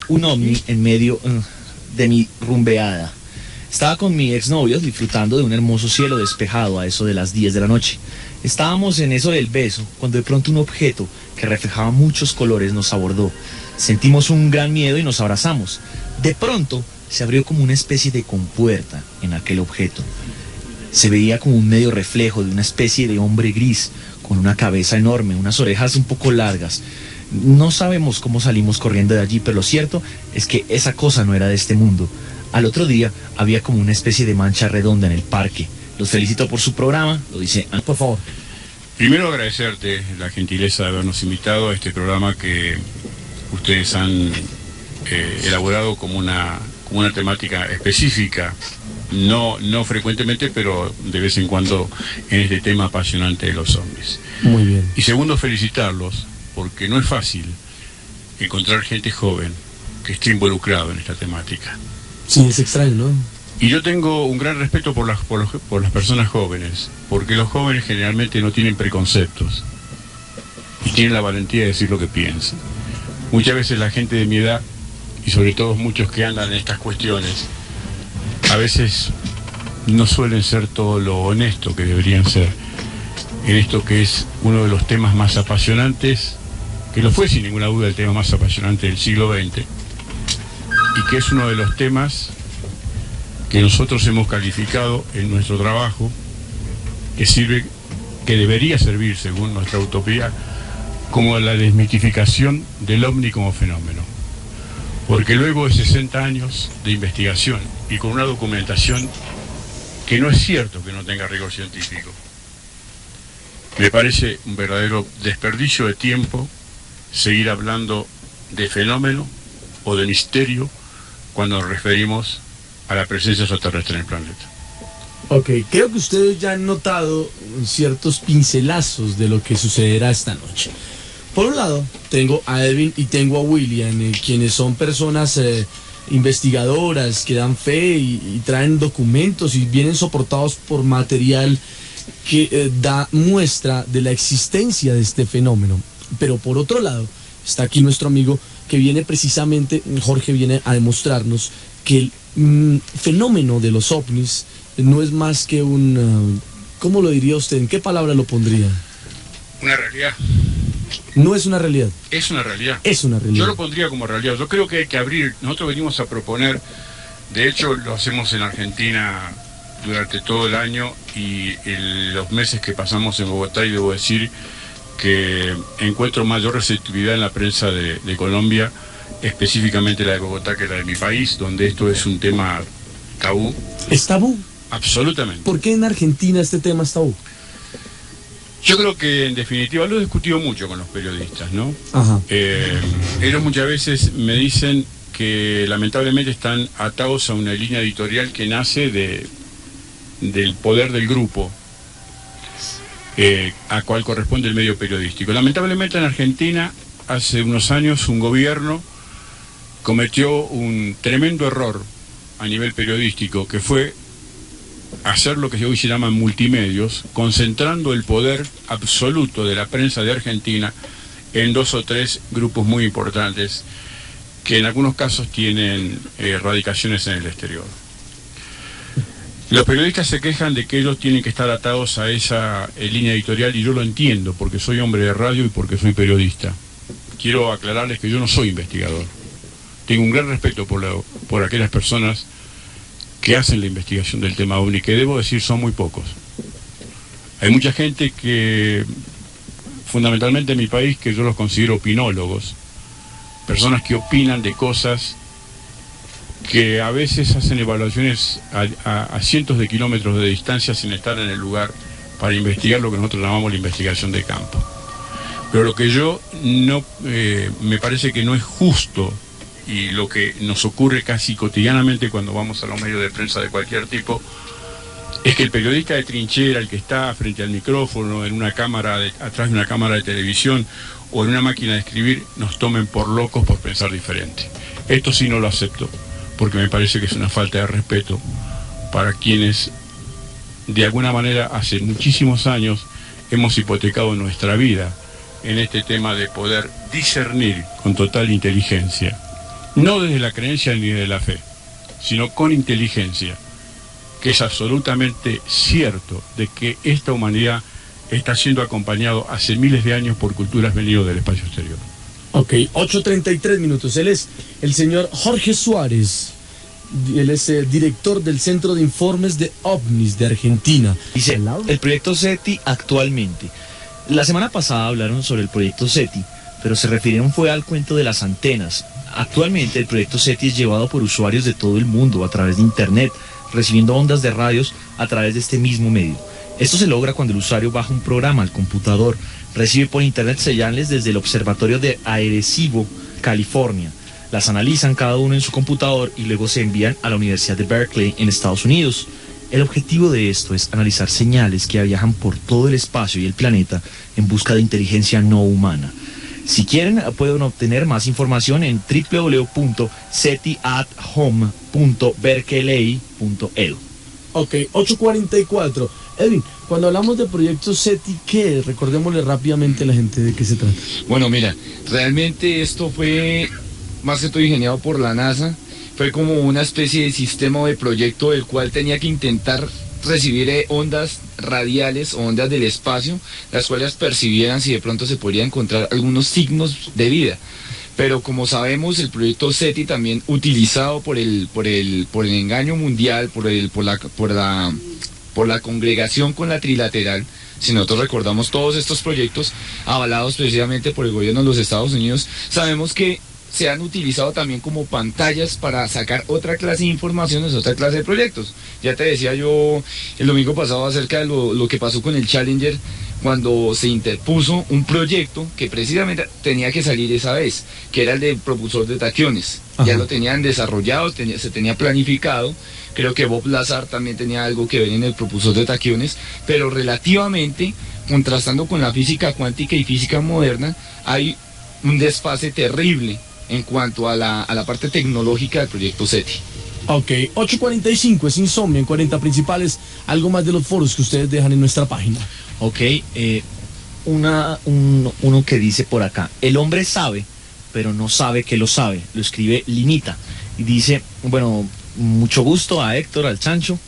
un ovni en medio de mi rumbeada. Estaba con mi exnovio disfrutando de un hermoso cielo despejado a eso de las 10 de la noche. Estábamos en eso del beso, cuando de pronto un objeto que reflejaba muchos colores nos abordó. Sentimos un gran miedo y nos abrazamos. De pronto se abrió como una especie de compuerta en aquel objeto. Se veía como un medio reflejo de una especie de hombre gris, con una cabeza enorme, unas orejas un poco largas. No sabemos cómo salimos corriendo de allí, pero lo cierto es que esa cosa no era de este mundo. Al otro día había como una especie de mancha redonda en el parque. Los felicito por su programa, lo dice Ana, por favor. Primero agradecerte la gentileza de habernos invitado a este programa que ustedes han elaborado como una temática específica, no frecuentemente, pero de vez en cuando en este tema apasionante de los ovnis. Muy bien. Y segundo, felicitarlos, porque no es fácil encontrar gente joven que esté involucrado en esta temática. Sí, es extraño, ¿no? Y yo tengo un gran respeto por las personas jóvenes, porque los jóvenes generalmente no tienen preconceptos y tienen la valentía de decir lo que piensan. Muchas veces la gente de mi edad, y sobre todo muchos que andan en estas cuestiones, a veces no suelen ser todo lo honesto que deberían ser en esto que es uno de los temas más apasionantes, que lo fue sin ninguna duda el tema más apasionante del siglo XX, y que es uno de los temas que nosotros hemos calificado en nuestro trabajo, que debería servir, según nuestra utopía, como la desmitificación del ovni como fenómeno. Porque luego de 60 años de investigación y con una documentación que no es cierto que no tenga rigor científico, me parece un verdadero desperdicio de tiempo seguir hablando de fenómeno o de misterio cuando nos referimos a la presencia extraterrestre en el planeta. Ok, creo que ustedes ya han notado ciertos pincelazos de lo que sucederá esta noche. Por un lado, tengo a Edwin y tengo a William, quienes son personas investigadoras que dan fe y traen documentos y vienen soportados por material que da muestra de la existencia de este fenómeno. Pero por otro lado, está aquí nuestro amigo que viene precisamente, Jorge viene a demostrarnos que el fenómeno de los ovnis no es más que un... ¿cómo lo diría usted? ¿En qué palabra lo pondría? Una realidad. No es una realidad. Es una realidad. Es una realidad. Yo lo pondría como realidad. Yo creo que hay que abrir. Nosotros venimos a proponer, de hecho lo hacemos en Argentina durante todo el año y en los meses que pasamos en Bogotá, y debo decir que encuentro mayor receptividad en la prensa de Colombia, específicamente la de Bogotá, que la de mi país, donde esto es un tema tabú. ¿Es tabú? Absolutamente. ¿Por qué en Argentina este tema es tabú? Yo creo que en definitiva lo he discutido mucho con los periodistas, ¿no? Ajá. Ellos muchas veces me dicen que lamentablemente están atados a una línea editorial que nace del poder del grupo, a cual corresponde el medio periodístico. Lamentablemente en Argentina, hace unos años, un gobierno cometió un tremendo error a nivel periodístico, que fue hacer lo que hoy se llaman multimedios, concentrando el poder absoluto de la prensa de Argentina en 2 o 3 grupos muy importantes, que en algunos casos tienen radicaciones en el exterior. Los periodistas se quejan de que ellos tienen que estar atados a esa línea editorial, y yo lo entiendo, porque soy hombre de radio y porque soy periodista. Quiero aclararles que yo no soy investigador. Tengo un gran respeto por aquellas personas que hacen la investigación del tema ovni, que debo decir son muy pocos. Hay mucha gente que, fundamentalmente en mi país, que yo los considero opinólogos, personas que opinan de cosas, que a veces hacen evaluaciones a cientos de kilómetros de distancia sin estar en el lugar para investigar lo que nosotros llamamos la investigación de campo. Pero lo que yo no me parece que no es justo, y lo que nos ocurre casi cotidianamente cuando vamos a los medios de prensa de cualquier tipo, es que el periodista de trinchera, el que está frente al micrófono, en una cámara atrás de una cámara de televisión o en una máquina de escribir, nos tomen por locos por pensar diferente. Esto sí no lo acepto, porque me parece que es una falta de respeto para quienes de alguna manera hace muchísimos años hemos hipotecado nuestra vida en este tema de poder discernir con total inteligencia no desde la creencia ni de la fe, sino con inteligencia, que es absolutamente cierto de que esta humanidad está siendo acompañado hace miles de años por culturas venidas del espacio exterior. Ok, 8:33 minutos. Él es el señor Jorge Suárez. Él es director del Centro de Informes de OVNIs de Argentina. Dice, el proyecto SETI actualmente. La semana pasada hablaron sobre el proyecto SETI, pero se refirieron fue al cuento de las antenas. Actualmente el proyecto SETI es llevado por usuarios de todo el mundo a través de Internet, recibiendo ondas de radios a través de este mismo medio. Esto se logra cuando el usuario baja un programa al computador, recibe por Internet señales desde el Observatorio de Arecibo, California. Las analizan cada uno en su computador y luego se envían a la Universidad de Berkeley en Estados Unidos. El objetivo de esto es analizar señales que viajan por todo el espacio y el planeta en busca de inteligencia no humana. Si quieren, pueden obtener más información en www.setiathome.berkeley.edu. Ok, 8:44. Edwin, cuando hablamos de proyectos SETI, ¿qué es? Recordémosle rápidamente a la gente de qué se trata. Bueno, mira, realmente esto fue más que todo ingeniado por la NASA. Fue como una especie de sistema de proyecto del cual tenía que intentar recibir ondas radiales o ondas del espacio, las cuales percibieran si de pronto se podría encontrar algunos signos de vida. Pero como sabemos, el proyecto SETI también utilizado por el engaño mundial, por la congregación con la trilateral. Si nosotros recordamos todos estos proyectos avalados precisamente por el gobierno de los Estados Unidos, sabemos que se han utilizado también como pantallas para sacar otra clase de informaciones, otra clase de proyectos. Ya te decía yo el domingo pasado acerca de lo que pasó con el Challenger, cuando se interpuso un proyecto que precisamente tenía que salir esa vez, que era el del propulsor de taquiones. Ajá. Ya lo tenían desarrollado, se tenía planificado. Creo que Bob Lazar también tenía algo que ver en el propulsor de taquiones, pero relativamente, contrastando con la física cuántica y física moderna, hay un desfase terrible en cuanto a la parte tecnológica del proyecto SETI. Ok, 8:45 es Insomnio en 40 principales. Algo más de los foros que ustedes dejan en nuestra página. Ok, uno que dice por acá, el hombre sabe, pero no sabe que lo sabe. Lo escribe Linita y dice, bueno, mucho gusto a Héctor, al Chancho.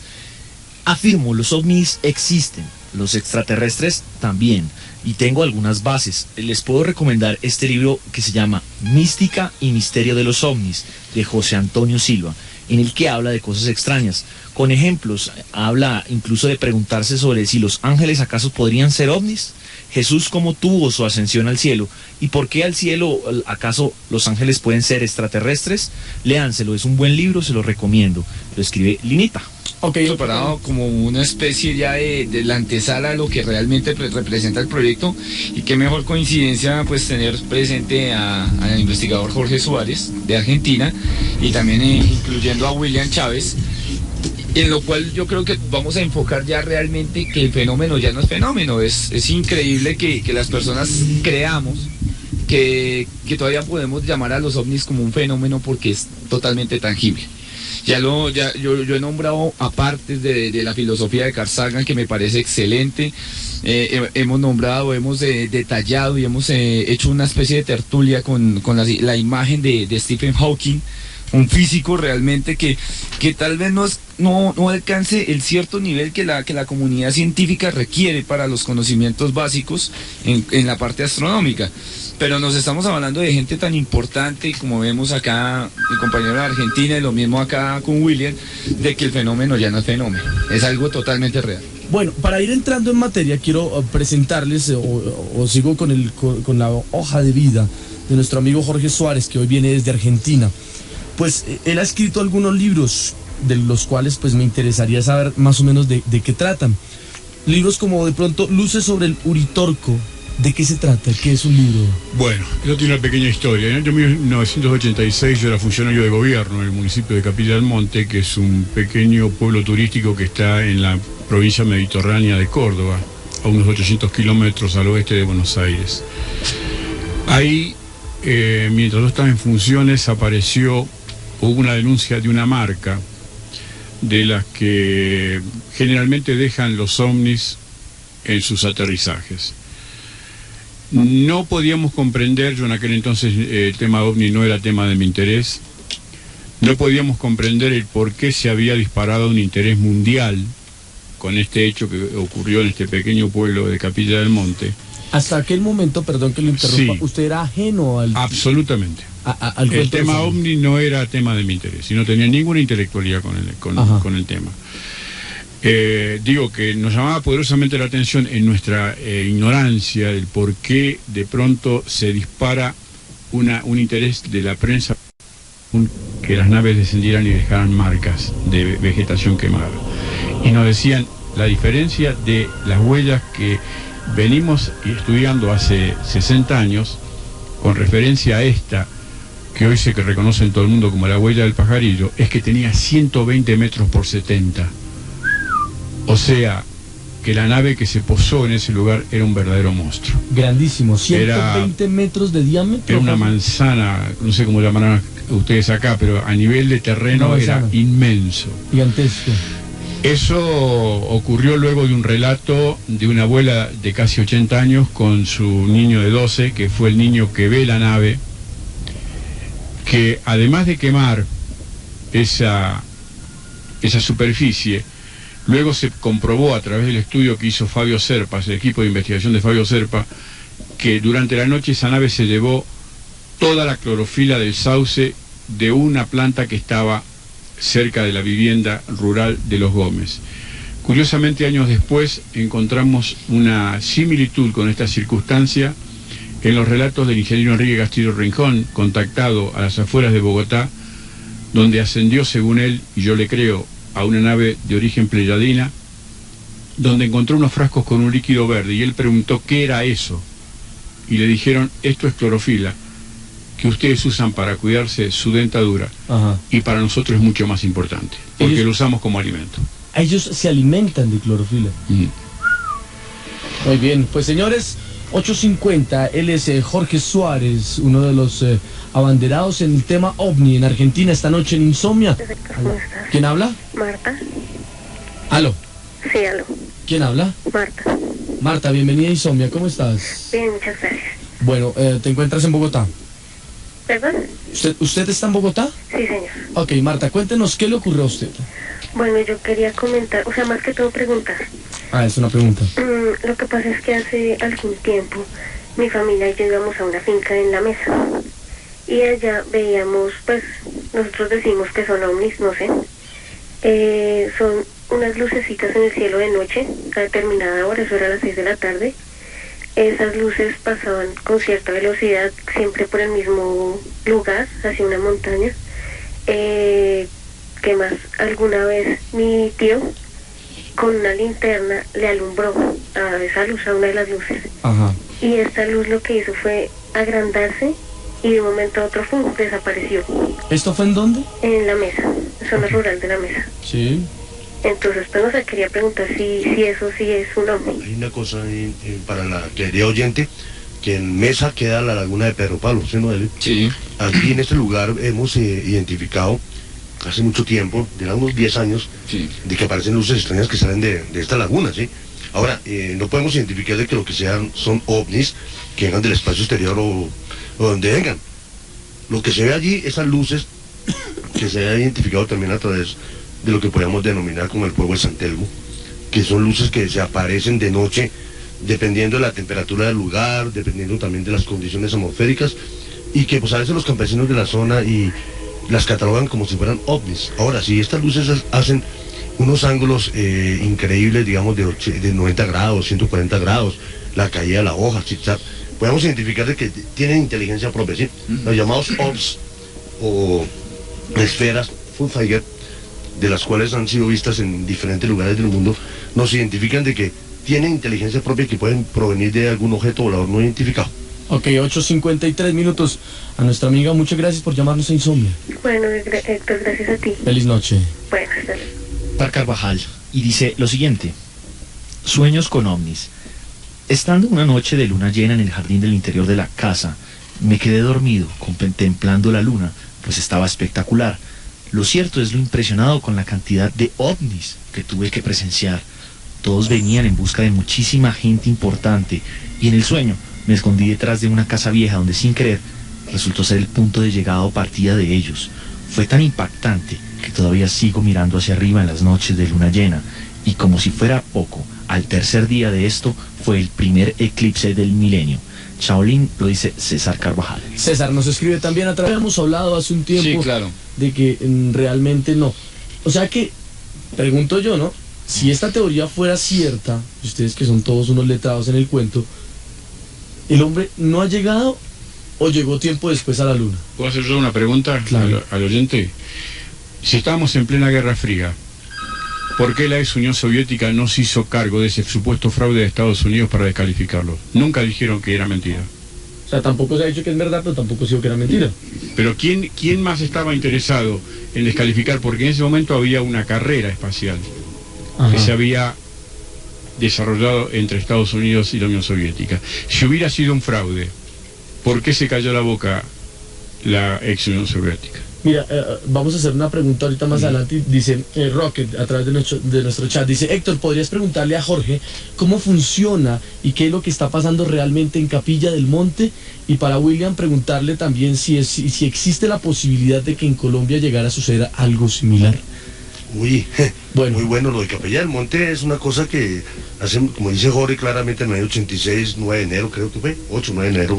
Afirmo, los ovnis existen, los extraterrestres también, y tengo algunas bases. Les puedo recomendar este libro que se llama Mística y Misterio de los OVNIs, de José Antonio Silva, en el que habla de cosas extrañas, con ejemplos. Habla incluso de preguntarse sobre si los ángeles acaso podrían ser ovnis, Jesús cómo tuvo su ascensión al cielo, y por qué al cielo acaso los ángeles pueden ser extraterrestres. Léanselo, es un buen libro, se lo recomiendo. Lo escribe Linita. Ok, preparado como una especie ya de la antesala a lo que realmente representa el proyecto, y qué mejor coincidencia pues tener presente al investigador Jorge Suárez de Argentina, y también incluyendo a William Chávez, en lo cual yo creo que vamos a enfocar ya realmente que el fenómeno ya no es fenómeno. Es increíble que las personas creamos que todavía podemos llamar a los ovnis como un fenómeno, porque es totalmente tangible. Yo he nombrado apartes de la filosofía de Carl Sagan, que me parece excelente. Hemos nombrado, hemos detallado y hemos hecho una especie de tertulia con la imagen de Stephen Hawking, un físico realmente que tal vez no alcance el cierto nivel que la comunidad científica requiere para los conocimientos básicos en la parte astronómica. Pero nos estamos hablando de gente tan importante, como vemos acá, mi compañero de Argentina, y lo mismo acá con William, de que el fenómeno ya no es fenómeno, es algo totalmente real. Bueno, para ir entrando en materia, quiero presentarles, o sigo con la hoja de vida de nuestro amigo Jorge Suárez, que hoy viene desde Argentina. Pues él ha escrito algunos libros, de los cuales pues me interesaría saber más o menos de qué tratan. Libros como de pronto Luces sobre el Uritorco. ¿De qué se trata? ¿Qué es un libro? Bueno, eso tiene una pequeña historia. En el año 1986 yo era funcionario de gobierno en el municipio de Capilla del Monte, que es un pequeño pueblo turístico que está en la provincia mediterránea de Córdoba, a unos 800 kilómetros al oeste de Buenos Aires. Ahí, mientras yo estaba en funciones, hubo una denuncia de una marca de las que generalmente dejan los ovnis en sus aterrizajes. No podíamos comprender, yo en aquel entonces el tema ovni no era tema de mi interés, No podíamos comprender el por qué se había disparado un interés mundial con este hecho que ocurrió en este pequeño pueblo de Capilla del Monte. Hasta aquel momento, perdón que lo interrumpa, Sí. usted era ajeno al... Absolutamente. al El cuento tema de los OVNI no era tema de mi interés y no tenía ninguna intelectualidad con el tema. Digo que nos llamaba poderosamente la atención en nuestra ignorancia del por qué de pronto se dispara un interés de la prensa que las naves descendieran y dejaran marcas de vegetación quemada. Y nos decían la diferencia de las huellas que venimos estudiando hace 60 años con referencia a esta que hoy se reconoce en todo el mundo como la huella del pajarillo, es que tenía 120 metros por 70. O sea, que la nave que se posó en ese lugar era un verdadero monstruo. Grandísimo, 120 metros de diámetro. Era una manzana, no sé cómo llamarán ustedes acá, pero a nivel de terreno era inmenso. Gigantesco. Eso ocurrió luego de un relato de una abuela de casi 80 años con su niño de 12, que fue el niño que ve la nave, que además de quemar esa superficie, luego se comprobó a través del estudio que hizo Fabio Serpa, el equipo de investigación de Fabio Serpa, que durante la noche esa nave se llevó toda la clorofila del sauce de una planta que estaba cerca de la vivienda rural de Los Gómez. Curiosamente, años después encontramos una similitud con esta circunstancia en los relatos del ingeniero Enrique Castillo Rincón, contactado a las afueras de Bogotá, donde ascendió, según él, y yo le creo, a una nave de origen pleyadina, donde encontró unos frascos con un líquido verde, y él preguntó qué era eso, y le dijeron, esto es clorofila, que ustedes usan para cuidarse su dentadura. Ajá. Y para nosotros es mucho más importante, porque Ellos- lo usamos como alimento. Ellos se alimentan de clorofila. Muy bien, pues señores, 8:50, él es Jorge Suárez, uno de los abanderados en el tema OVNI en Argentina esta noche en Insomnia. ¿Cómo estás? ¿Quién habla? Marta. Aló, Sí, aló. ¿quién habla? Marta. Marta, bienvenida a Insomnia, ¿cómo estás? Bien, muchas gracias. Bueno, te encuentras en Bogotá. ¿Perdón? ¿Usted está en Bogotá? Sí, señor. Ok, Marta, cuéntenos qué le ocurrió a usted. Bueno, yo quería comentar, o sea, más que todo preguntar. Ah, es una pregunta. Lo que pasa es que hace algún tiempo mi familia y yo íbamos a una finca en La Mesa. Y allá veíamos, pues, nosotros decimos que son ovnis, no sé. Son unas lucecitas en el cielo de noche, a determinada hora, eso era a las 6 de la tarde. Esas luces pasaban con cierta velocidad, siempre por el mismo lugar, hacia una montaña. ¿Qué más? Alguna vez mi tío con una linterna le alumbró a esa luz, a una de las luces. Ajá. Y esta luz lo que hizo fue agrandarse y de un momento a otro desapareció ¿Esto fue en dónde? en La Mesa, zona rural de La Mesa. Sí. Entonces, pues, no sé, quería preguntar si eso sí es un ovni. Hay una cosa para la querida oyente, que en Mesa queda la laguna de Pedro Pablo, ¿sí, no, David? Sí. Aquí en este lugar hemos identificado hace mucho tiempo, de unos 10 años, Sí. de que aparecen luces extrañas que salen de esta laguna, ¿sí? Ahora, no podemos identificar de que lo que sean son ovnis que vengan del espacio exterior o donde vengan. Lo que se ve allí, esas luces que se ha identificado también a través de lo que podríamos denominar como el fuego de San Telmo, que son luces que se aparecen de noche dependiendo de la temperatura del lugar, dependiendo también de las condiciones atmosféricas, y que pues a veces los campesinos de la zona y las catalogan como si fueran ovnis. Ahora, si estas luces hacen unos ángulos increíbles, digamos de 90 grados, 140 grados, la caída de la hoja, zigzag, podemos identificar de que tienen inteligencia propia, ¿sí? Los llamados OVS o esferas Funfire, de las cuales han sido vistas en diferentes lugares del mundo, nos identifican de que tienen inteligencia propia que pueden provenir de algún objeto volador no identificado. Ok, 8:53 minutos. A nuestra amiga, muchas gracias por llamarnos a Insomnia. Bueno, Héctor, gracias a ti. Feliz noche. Bueno, hasta luego. Par Carvajal, y dice lo siguiente: sueños con ovnis. Estando una noche de luna llena en el jardín del interior de la casa, me quedé dormido contemplando la luna, pues estaba espectacular. Lo cierto es lo impresionado con la cantidad de ovnis que tuve que presenciar. Todos venían en busca de muchísima gente importante, y en el sueño me escondí detrás de una casa vieja donde sin querer resultó ser el punto de llegada o partida de ellos. Fue tan impactante que todavía sigo mirando hacia arriba en las noches de luna llena, y como si fuera poco, al tercer día de esto fue el primer eclipse del milenio. Shaolin lo dice César Carvajal. César nos escribe también a través. Hemos hablado hace un tiempo Sí, claro. de que realmente no. O sea que, pregunto yo, ¿no? Si esta teoría fuera cierta, ustedes que son todos unos letrados en el cuento, ¿el hombre no ha llegado o llegó tiempo después a la luna? ¿Puedo hacer yo una pregunta Claro. al oyente? Si estábamos en plena Guerra Fría, ¿por qué la ex Unión Soviética no se hizo cargo de ese supuesto fraude de Estados Unidos para descalificarlo? Nunca dijeron que era mentira. O sea, tampoco se ha dicho que es verdad, pero tampoco se dijo que era mentira. Pero ¿quién más estaba interesado en descalificar? Porque en ese momento había una carrera espacial que se había desarrollado entre Estados Unidos y la Unión Soviética. Si hubiera sido un fraude, ¿por qué se cayó la boca la ex Unión Soviética? Mira, vamos a hacer una pregunta ahorita más adelante. Dice Rocket a través de nuestro chat. Dice, Héctor, ¿podrías preguntarle a Jorge cómo funciona y qué es lo que está pasando realmente en Capilla del Monte? Y para William preguntarle también si existe la posibilidad de que en Colombia llegara a suceder algo similar. Uy, Bueno. muy bueno. Lo de Capilla del Monte es una cosa que hace, como dice Jorge claramente, en el año 86, 9 de enero, creo que fue, 8, 9 de enero,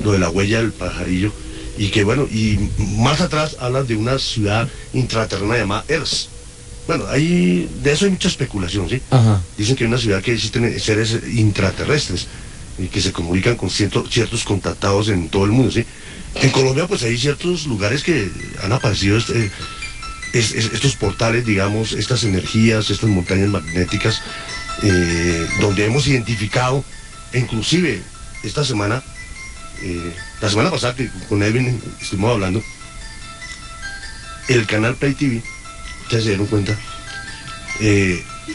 lo de la huella del pajarillo. Y que bueno, y más atrás hablan de una ciudad intraterrena llamada Ers. Bueno, de eso hay mucha especulación, ¿sí? Ajá. Dicen que hay una ciudad que existen seres intraterrestres y que se comunican con ciertos contactados en todo el mundo, ¿sí? En Colombia pues hay ciertos lugares que han aparecido estos portales, digamos, estas energías, estas montañas magnéticas, donde hemos identificado, inclusive esta semana, la semana pasada que con Edwin estuvimos hablando, el canal Play TV, ustedes se dieron cuenta,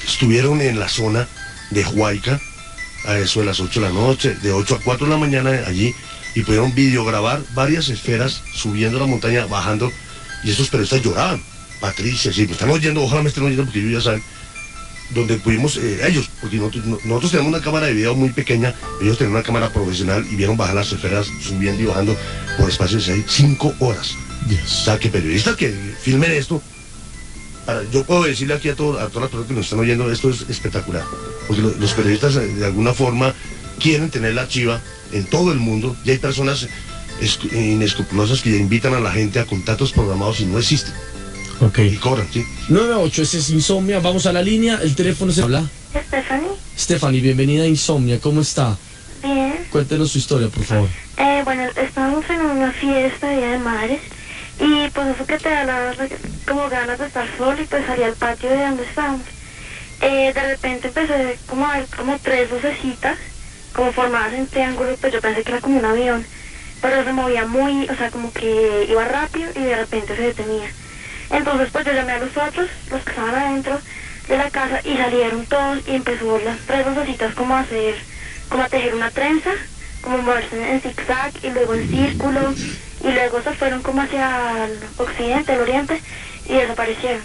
estuvieron en la zona de Huayca a eso de las 8 de la noche, de 8 a 4 de la mañana allí, y pudieron videograbar varias esferas subiendo la montaña, bajando, y estos periodistas lloraban. Patricia, sí, me están oyendo, ojalá me estén oyendo porque ellos ya saben, donde pudimos, ellos, porque nosotros tenemos una cámara de video muy pequeña, ellos tenían una cámara profesional y vieron bajar las esferas subiendo y bajando por espacios de 5 horas. Dios. O sea, que periodistas que filmen esto, yo puedo decirle aquí a todas las personas que nos están oyendo, esto es espectacular, porque los periodistas de alguna forma quieren tener la chiva en todo el mundo, y hay personas inescrupulosas que invitan a la gente a contactos programados y no existen. Ok. Y cobran, ¿sí? 98, ese es Insomnia. Vamos a la línea, el teléfono se habla. Stephanie, Stephanie, bienvenida a Insomnia, ¿cómo está? bien. Cuéntenos su historia, por favor. Bueno, estábamos en una fiesta de Día de Madres y pues eso que te da como ganas de estar solo y pues salí al patio de donde estábamos. De repente empecé como a ver como 3 lucecitas como formadas en triángulo, pues yo pensé que era como un avión, pero se movía muy, o sea, como que iba rápido y de repente se detenía. Entonces pues yo llamé a los otros, los que estaban adentro de la casa, y salieron todos y empezó las 3 lucecitas como a tejer una trenza, como moverse en zigzag y luego en círculo, y luego se fueron como hacia el occidente, el oriente, y desaparecieron.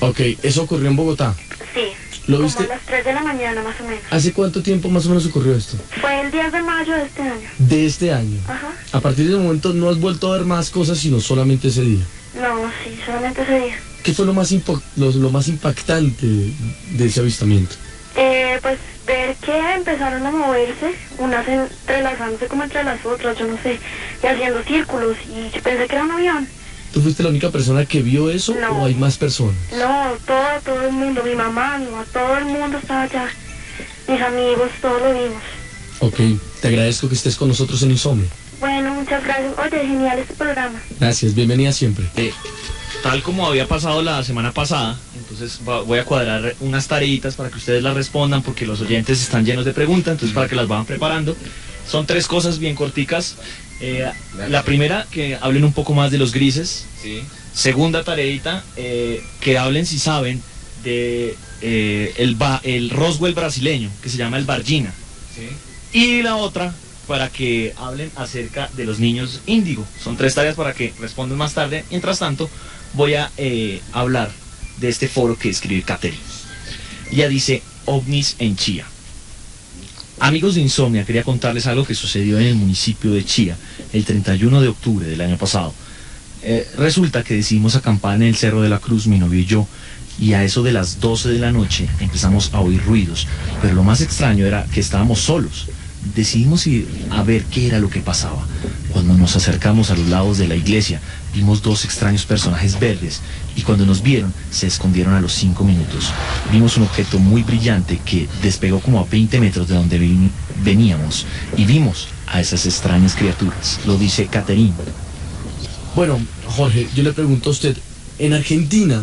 Ok, eso ocurrió en Bogotá. Sí, ¿Lo como viste? a las 3 de la mañana más o menos. ¿Hace cuánto tiempo más o menos ocurrió esto? Fue el 10 de mayo de este año. De este año. Ajá. A partir de ese momento no has vuelto a ver más cosas, sino solamente ese día. No, sí, solamente ese día. ¿Qué fue lo más impactante de ese avistamiento? Pues ver que empezaron a moverse, unas entrelazándose como entre las otras, yo no sé, y haciendo círculos, y yo pensé que era un avión. ¿Tú fuiste la única persona que vio eso No. o hay más personas? No, todo el mundo, mi mamá, todo el mundo estaba allá, mis amigos, todos lo vimos. Ok, te agradezco que estés con nosotros en Insomnia. Bueno, muchas gracias. Oye, genial este programa. Gracias, bienvenida siempre. Tal como había pasado la semana pasada, entonces voy a cuadrar unas tareitas para que ustedes las respondan, porque los oyentes están llenos de preguntas, entonces para que las vayan preparando. Son 3 cosas bien corticas. La primera, que hablen un poco más de los grises. Sí. Segunda tareita, que hablen, si saben, de el Roswell brasileño, que se llama el Varginha. Sí. Y la otra, para que hablen acerca de los niños índigo. Son 3 tareas para que respondan más tarde. Mientras tanto, voy a hablar de este foro que escribe Catherine. Ella dice, ovnis en Chía. Amigos de Insomnia, quería contarles algo que sucedió en el municipio de Chía el 31 de octubre del año pasado. Resulta que decidimos acampar en el Cerro de la Cruz, mi novio y yo, y a eso de las 12 de la noche empezamos a oír ruidos, pero lo más extraño era que estábamos solos. Decidimos ir a ver qué era lo que pasaba. Cuando nos acercamos a los lados de la iglesia, vimos dos extraños personajes verdes, y cuando nos vieron, se escondieron a los 5 minutos. Vimos un objeto muy brillante que despegó como a 20 metros de donde veníamos, y vimos a esas extrañas criaturas. Lo dice Caterine. Bueno, Jorge, yo le pregunto a usted, en Argentina,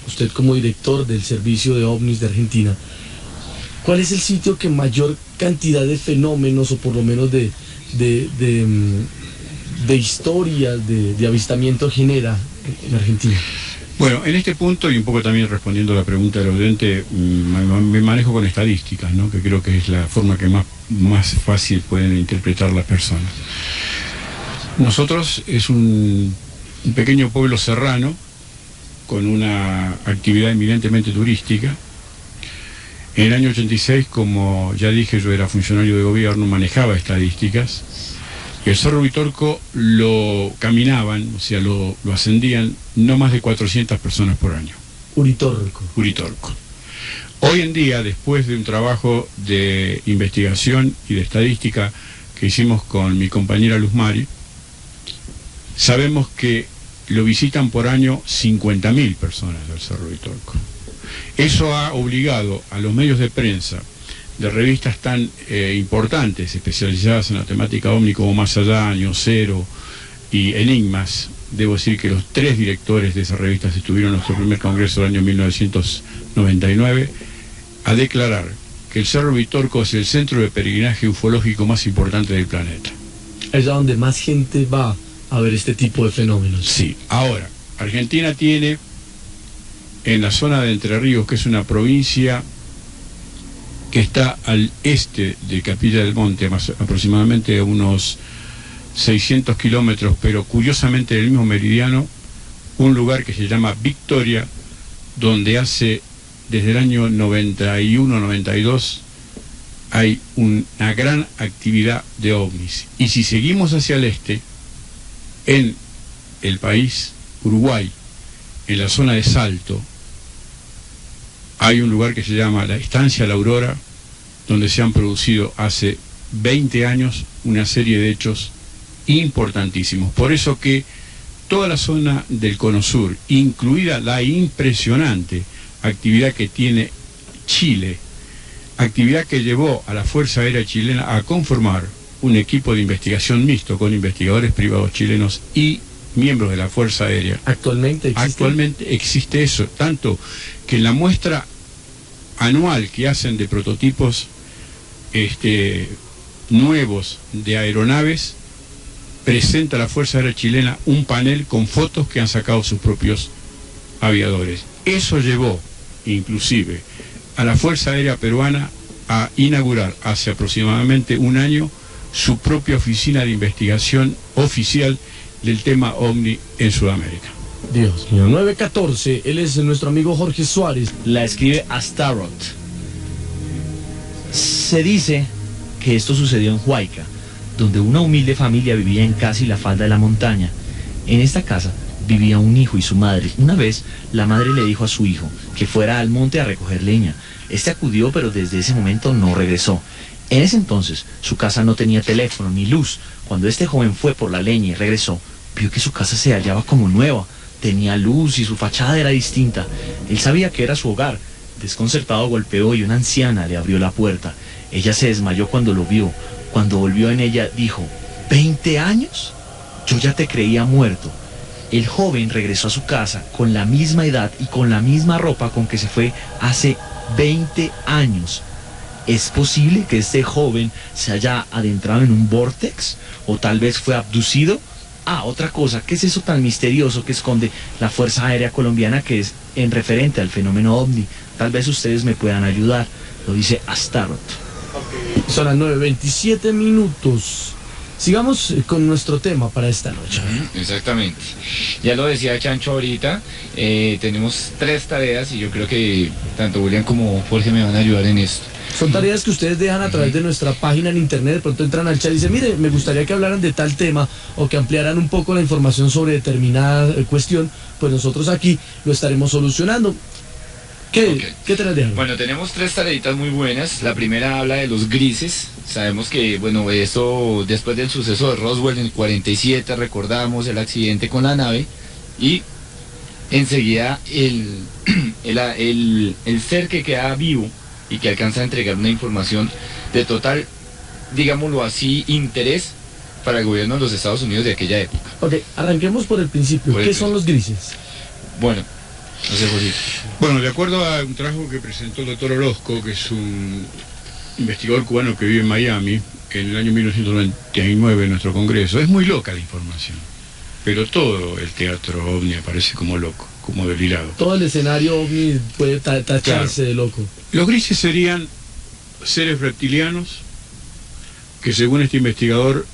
usted como director del Servicio de OVNIs de Argentina, ¿cuál es el sitio que mayor cantidad de fenómenos, o por lo menos de historias, de avistamiento genera en Argentina? Bueno, en este punto, y un poco también respondiendo a la pregunta del oyente, me manejo con estadísticas, ¿no? Que creo que es la forma que más fácil pueden interpretar las personas. Nosotros es un pequeño pueblo serrano con una actividad eminentemente turística. En el año 86, como ya dije, yo era funcionario de gobierno, manejaba estadísticas. El Cerro Uritorco lo caminaban, o sea, lo ascendían no más de 400 personas por año. Uritorco. Hoy en día, después de un trabajo de investigación y de estadística que hicimos con mi compañera Luz Mari, sabemos que lo visitan por año 50.000 personas del Cerro Uritorco. Eso ha obligado a los medios de prensa de revistas tan importantes, especializadas en la temática OVNI, como Más Allá, Año Cero y Enigmas. Debo decir que los 3 directores de esas revistas estuvieron en nuestro primer congreso del año 1999, a declarar que el Cerro Uritorco es el centro de peregrinaje ufológico más importante del planeta. Es donde más gente va a ver este tipo de fenómenos. Sí. Ahora, Argentina tiene en la zona de Entre Ríos, que es una provincia que está al este de Capilla del Monte, aproximadamente a unos 600 kilómetros, pero curiosamente en el mismo meridiano, un lugar que se llama Victoria, donde desde el año 91-92 hay una gran actividad de ovnis. Y si seguimos hacia el este, en el país Uruguay, en la zona de Salto, hay un lugar que se llama la Estancia La Aurora, donde se han producido hace 20 años una serie de hechos importantísimos. Por eso que toda la zona del Cono Sur, incluida la impresionante actividad que tiene Chile, actividad que llevó a la Fuerza Aérea Chilena a conformar un equipo de investigación mixto con investigadores privados chilenos y miembros de la Fuerza Aérea. ¿Actualmente existe eso, tanto que en la muestra anual que hacen de prototipos nuevos de aeronaves, presenta la Fuerza Aérea Chilena un panel con fotos que han sacado sus propios aviadores. Eso llevó, inclusive, a la Fuerza Aérea Peruana a inaugurar hace aproximadamente un año su propia oficina de investigación oficial del tema OVNI en Sudamérica. Dios mío, 914, él es nuestro amigo Jorge Suárez. La escribe Astaroth. Se dice que esto sucedió en Huayca, donde una humilde familia vivía en casi la falda de la montaña. En esta casa vivía un hijo y su madre. Una vez, la madre le dijo a su hijo que fuera al monte a recoger leña. Este acudió, pero desde ese momento no regresó. En ese entonces, su casa no tenía teléfono ni luz. Cuando este joven fue por la leña y regresó, vio que su casa se hallaba como nueva. Tenía luz y su fachada era distinta. Él sabía que era su hogar. Desconcertado golpeó y una anciana le abrió la puerta. Ella se desmayó cuando lo vio. Cuando volvió en ella, dijo: ¿20 años? Yo ya te creía muerto. El joven regresó a su casa con la misma edad y con la misma ropa con que se fue hace 20 años. ¿Es posible que este joven se haya adentrado en un vórtex? ¿O tal vez fue abducido? Otra cosa, ¿qué es eso tan misterioso que esconde la Fuerza Aérea Colombiana, que es en referente al fenómeno OVNI? Tal vez ustedes me puedan ayudar. Lo dice Astaroth. Son las 9:27 minutos. Sigamos con nuestro tema para esta noche. Exactamente. Ya lo decía Chancho ahorita, tenemos 3 tareas y yo creo que tanto William como Jorge me van a ayudar en esto. Son tareas que ustedes dejan a través de nuestra página en internet, de pronto entran al chat y dicen, mire, me gustaría que hablaran de tal tema o que ampliaran un poco la información sobre determinada cuestión, pues nosotros aquí lo estaremos solucionando. ¿Qué tareas dejan? Bueno, tenemos 3 tareitas muy buenas. La primera habla de los grises. Sabemos que, bueno, eso después del suceso de Roswell en el 47, recordamos el accidente con la nave y enseguida el ser que queda vivo y que alcanza a entregar una información de total, digámoslo así, interés para el gobierno de los Estados Unidos de aquella época. Ok, arranquemos por el principio. ¿Qué son los grises? Bueno, no sé, José. Bueno, de acuerdo a un trabajo que presentó el doctor Orozco, que es un investigador cubano que vive en Miami, en el año 1999 en nuestro congreso, es muy loca la información, pero todo el teatro ovni aparece como loco, como delirado. Todo el escenario ovni puede tacharse de loco. Los grises serían seres reptilianos que, según este investigador,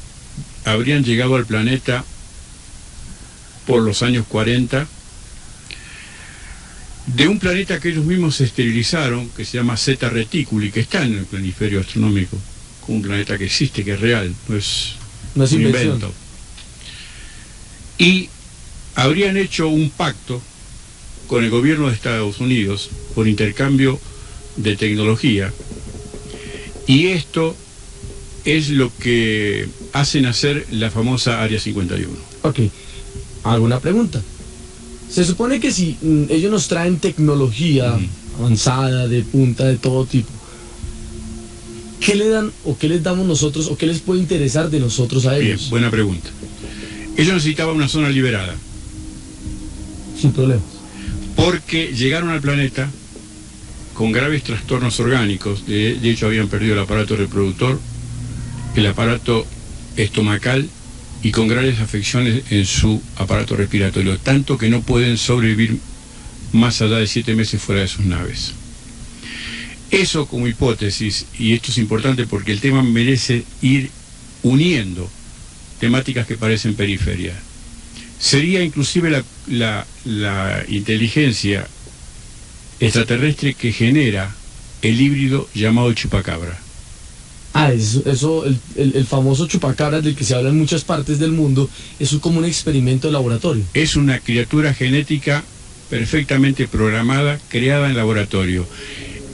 habrían llegado al planeta por los años 40 de un planeta que ellos mismos esterilizaron, que se llama Zeta Reticuli, que está en el planiferio astronómico, como un planeta que existe, que es real, no es un invento. Y habrían hecho un pacto con el gobierno de Estados Unidos por intercambio de tecnología, y esto es lo que hacen hacer la famosa Área 51. Ok, ¿alguna pregunta? Se supone que si ellos nos traen tecnología avanzada, de punta, de todo tipo, ¿qué le dan o qué les damos nosotros o qué les puede interesar de nosotros a ellos? Bien, buena pregunta. Ellos necesitaban una zona liberada. Sin problemas. Porque llegaron al planeta con graves trastornos orgánicos. De hecho, habían perdido el aparato reproductor, el aparato estomacal y con graves afecciones en su aparato respiratorio, tanto que no pueden sobrevivir más allá de 7 meses fuera de sus naves. Eso como hipótesis, y esto es importante porque el tema merece ir uniendo temáticas que parecen periferias. Sería inclusive la inteligencia extraterrestre que genera el híbrido llamado chupacabra. El famoso chupacabras del que se habla en muchas partes del mundo, es como un experimento de laboratorio. Es una criatura genética perfectamente programada, creada en laboratorio.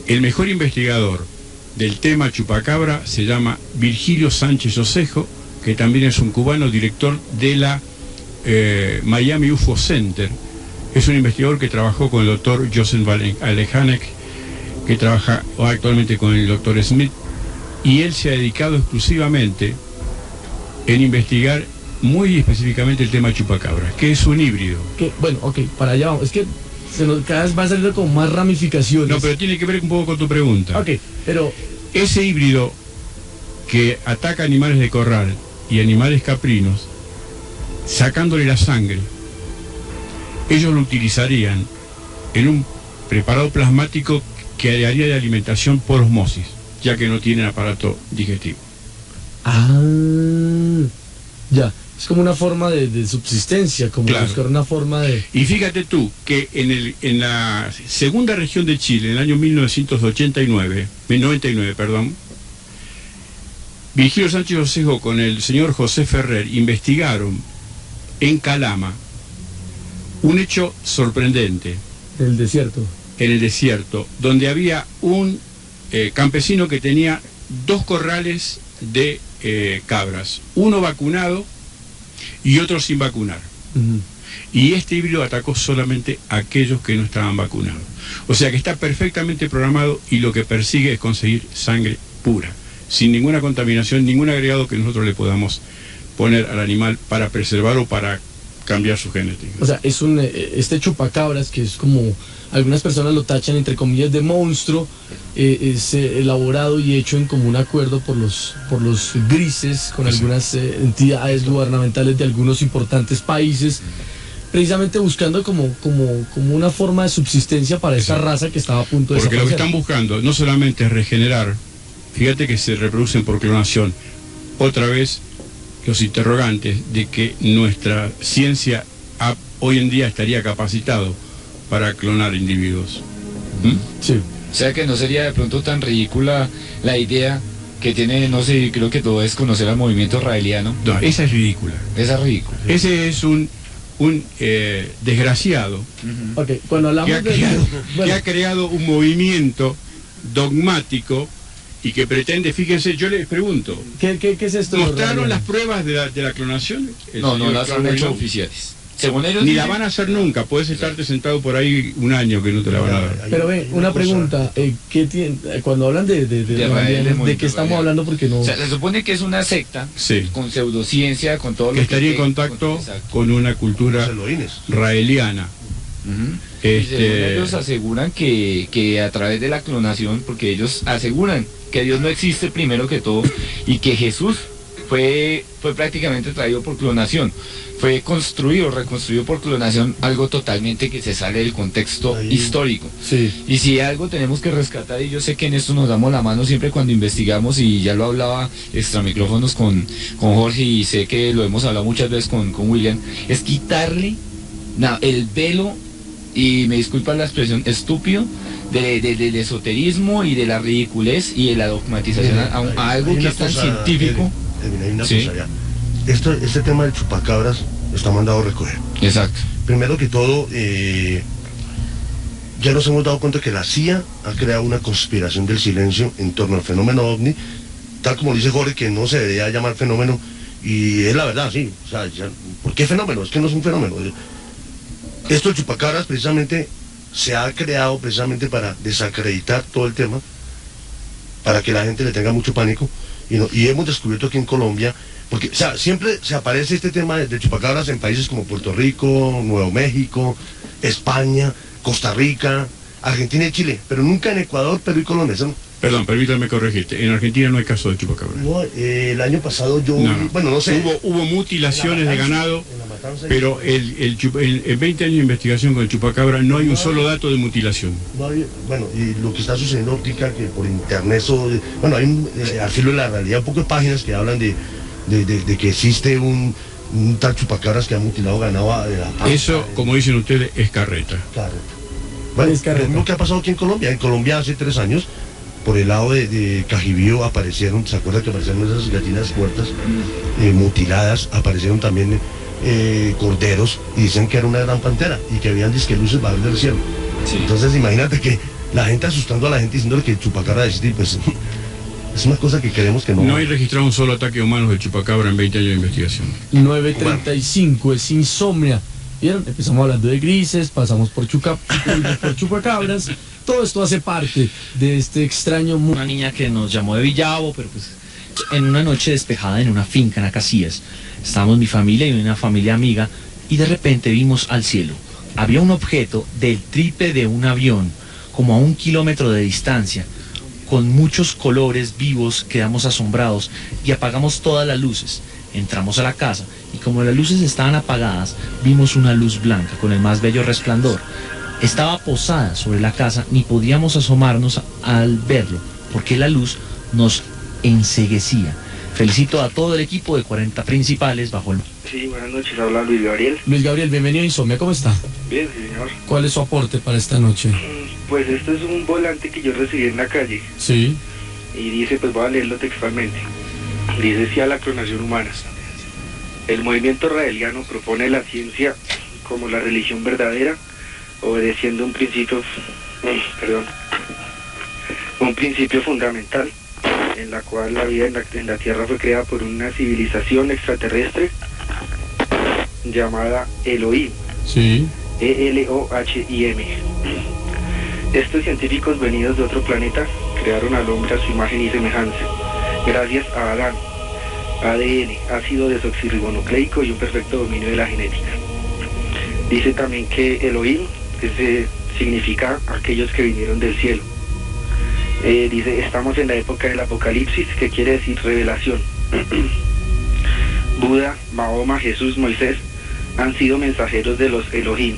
El mejor investigador del tema chupacabra se llama Virgilio Sánchez Osejo, que también es un cubano, director de la Miami UFO Center. Es un investigador que trabajó con el doctor Joseph Alejanek, que trabaja actualmente con el doctor Smith, y él se ha dedicado exclusivamente en investigar muy específicamente el tema chupacabra, que es un híbrido. Bueno, ok, para allá vamos. Es que cada vez va a salir como más ramificaciones. No, pero tiene que ver un poco con tu pregunta. Ok, pero ese híbrido que ataca animales de corral y animales caprinos, sacándole la sangre, ellos lo utilizarían en un preparado plasmático que haría de alimentación por osmosis, ya que no tienen aparato digestivo. Ya, es como una forma de subsistencia, como claro, buscar una forma de... Y fíjate tú, que en la segunda región de Chile, en el año 1999, Virgilio Sánchez Osejo con el señor José Ferrer investigaron en Calama un hecho sorprendente. En el desierto. En el desierto, donde había un campesino que tenía 2 corrales de cabras, uno vacunado y otro sin vacunar. Y este híbrido atacó solamente a aquellos que no estaban vacunados. O sea que está perfectamente programado y lo que persigue es conseguir sangre pura, sin ninguna contaminación, ningún agregado que nosotros le podamos poner al animal para preservar o para cambiar su genética. O sea, es este chupacabras, que es como algunas personas lo tachan entre comillas de monstruo, es elaborado y hecho en común acuerdo por los grises, con algunas entidades gubernamentales de algunos importantes países, precisamente buscando como una forma de subsistencia para esta raza que estaba a punto de Porque desaparecer. lo que están buscando no solamente es regenerar, fíjate que se reproducen por clonación. Otra vez los interrogantes de que nuestra ciencia hoy en día estaría capacitado para clonar individuos. Sí. O sea que no sería de pronto tan ridícula la idea que tiene, no sé, creo que todo es conocer al movimiento raeliano. No, esa es ridícula. Esa es ridícula. Ese es un desgraciado Ok, cuando hablamos que ha creado un movimiento dogmático y que pretende, fíjense, yo les pregunto, ¿Qué es esto? ¿mostraron las pruebas de la clonación? No señor las han Cromwell, hecho ¿no? oficiales. Según ellos Ni dicen, la van a hacer nunca, puedes estarte sentado por ahí un año que no te la van a dar. Pero ve, una pregunta, ¿qué tiene, cuando hablan de qué estamos hablando? Porque no... O sea, se supone que es una secta Sí. con pseudociencia, con todo lo Que estaría en cree, contacto exacto. con una cultura Los elohines. raeliana. Ujú. Y según ellos aseguran que a través de la clonación, porque ellos aseguran que Dios no existe primero que todo y que Jesús fue prácticamente traído por clonación, fue reconstruido por clonación, algo totalmente que se sale del contexto Ahí. histórico. Sí. Y si algo tenemos que rescatar, y yo sé que en esto nos damos la mano siempre cuando investigamos, y ya lo hablaba extra micrófonos con Jorge, y sé que lo hemos hablado muchas veces con William, es quitarle el velo, y me disculpan la expresión, estúpido, del esoterismo y de la ridiculez y de la dogmatización a algo que es tan científico. Hay una Sí. cosa ya. Este tema del chupacabras está mandado a recoger. Exacto. Primero que todo, ya nos hemos dado cuenta que la CIA ha creado una conspiración del silencio en torno al fenómeno OVNI, tal como dice Jorge, que no se debería llamar fenómeno, y es la verdad, sí. O sea, ¿por qué fenómeno? Es que no es un fenómeno. Esto del chupacabras precisamente se ha creado precisamente para desacreditar todo el tema, para que la gente le tenga mucho pánico, y hemos descubierto aquí en Colombia, porque o sea, siempre se aparece este tema de chupacabras en países como Puerto Rico, Nuevo México, España, Costa Rica, Argentina y Chile, pero nunca en Ecuador, Perú y Colombia. ¿No? Perdón, permítame corregirte. En Argentina no hay caso de chupacabra. No, el año pasado yo, No. bueno, no sé. Hubo mutilaciones de ganado, En la matanza, pero en 20 años de investigación con el chupacabra no hay un solo dato de mutilación. no había- bueno, y lo que está sucediendo ahorita, que por internet, bueno, hay al filo de la realidad, un poco de páginas que hablan de que existe un tal chupacabras que ha mutilado ganado de la panza. Eso, como dicen ustedes, es carreta. Claro. Bueno, Es carreta. lo mismo que ha pasado aquí en Colombia. En Colombia hace 3 años, por el lado de Cajibío aparecieron, ¿se acuerdan que aparecieron esas gallinas muertas, mutiladas? Aparecieron también corderos, y dicen que era una gran pantera y que habían disque luces bajar del cielo. Sí. Entonces imagínate que la gente asustando a la gente diciéndole que el chupacabra existe, pues es una cosa que creemos que no. No hay registrado un solo ataque a humanos del chupacabra en 20 años de investigación. 9:35, es Insomnia. ¿Vieron? Empezamos hablando de grises, pasamos por chupacabras. Todo esto hace parte de este extraño mundo. Una niña que nos llamó de Villavo, pero pues en una noche despejada en una finca en Acacias. Estábamos mi familia y una familia amiga, y de repente vimos al cielo. Había un objeto del triple de un avión, como a 1 kilómetro de distancia, con muchos colores vivos. Quedamos asombrados y apagamos todas las luces. Entramos a la casa y como las luces estaban apagadas, vimos una luz blanca con el más bello resplandor. Estaba posada sobre la casa, ni podíamos asomarnos al verlo, porque la luz nos enceguecía. Felicito a todo el equipo de 40 principales bajo el... Sí, buenas noches, habla Luis Gabriel. Luis Gabriel, bienvenido a Insomnia, ¿cómo está? Bien, sí, señor. ¿Cuál es su aporte para esta noche? Pues esto es un volante que yo recibí en la calle Sí. y dice, pues voy a leerlo textualmente. Dice, sí a la clonación humana. El movimiento raeliano propone la ciencia como la religión verdadera, obedeciendo un principio fundamental, en la cual la vida en la Tierra fue creada por una civilización extraterrestre llamada Elohim. Sí. Elohim. Estos científicos venidos de otro planeta crearon al hombre a su imagen y semejanza, gracias a Adán, ADN, ácido desoxirribonucleico y un perfecto dominio de la genética. Dice también que Elohim significa aquellos que vinieron del cielo. Dice, estamos en la época del Apocalipsis, que quiere decir revelación. Buda, Mahoma, Jesús, Moisés han sido mensajeros de los Elohim.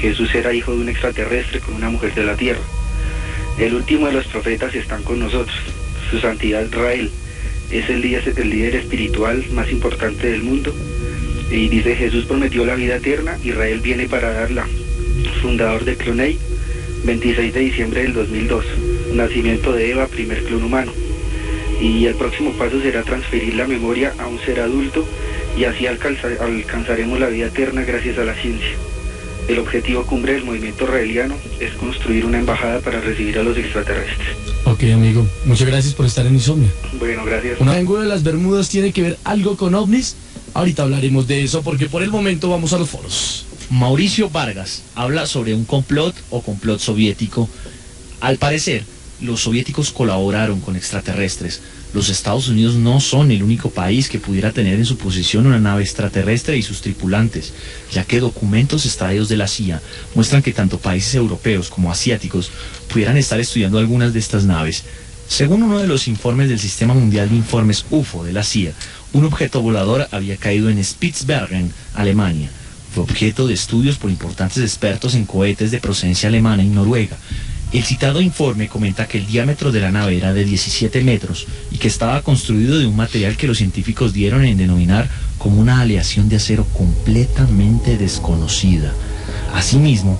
Jesús era hijo de un extraterrestre con una mujer de la tierra. El último de los profetas están con nosotros. Su santidad Rael es el líder espiritual más importante del mundo. Y dice, Jesús prometió la vida eterna, Israel viene para darla. Fundador de Cloney, 26 de diciembre del 2002. nacimiento de Eva, primer clon humano. Y el próximo paso será transferir la memoria a un ser adulto y así alcanzaremos la vida eterna gracias a la ciencia. El objetivo cumbre del movimiento raeliano es construir una embajada para recibir a los extraterrestres. Ok, amigo, muchas gracias por estar en Insomnia. Bueno, gracias. ¿Un triángulo de las Bermudas tiene que ver algo con ovnis? Ahorita hablaremos de eso porque por el momento vamos a los foros. Mauricio Vargas habla sobre un complot o complot soviético. Al parecer, los soviéticos colaboraron con extraterrestres. Los Estados Unidos no son el único país que pudiera tener en su posesión una nave extraterrestre y sus tripulantes, ya que documentos extraídos de la CIA muestran que tanto países europeos como asiáticos pudieran estar estudiando algunas de estas naves. Según uno de los informes del Sistema Mundial de Informes UFO de la CIA, un objeto volador había caído en Spitsbergen, Alemania. Fue objeto de estudios por importantes expertos en cohetes de procedencia alemana y noruega. El citado informe comenta que el diámetro de la nave era de 17 metros y que estaba construido de un material que los científicos dieron en denominar como una aleación de acero completamente desconocida. Asimismo,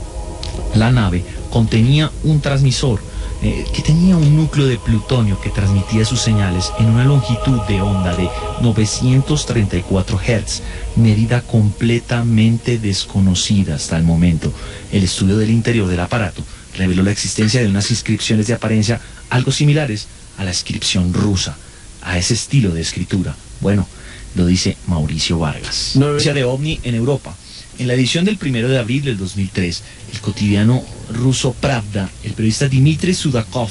la nave contenía un transmisor que tenía un núcleo de plutonio que transmitía sus señales en una longitud de onda de 934 Hz, medida completamente desconocida hasta el momento. El estudio del interior del aparato reveló la existencia de unas inscripciones de apariencia algo similares a la inscripción rusa, a ese estilo de escritura. Bueno, lo dice Mauricio Vargas. Noticia de OVNI en Europa. En la edición del 1 de abril del 2003, el cotidiano ruso Pravda, el periodista Dmitry Sudakov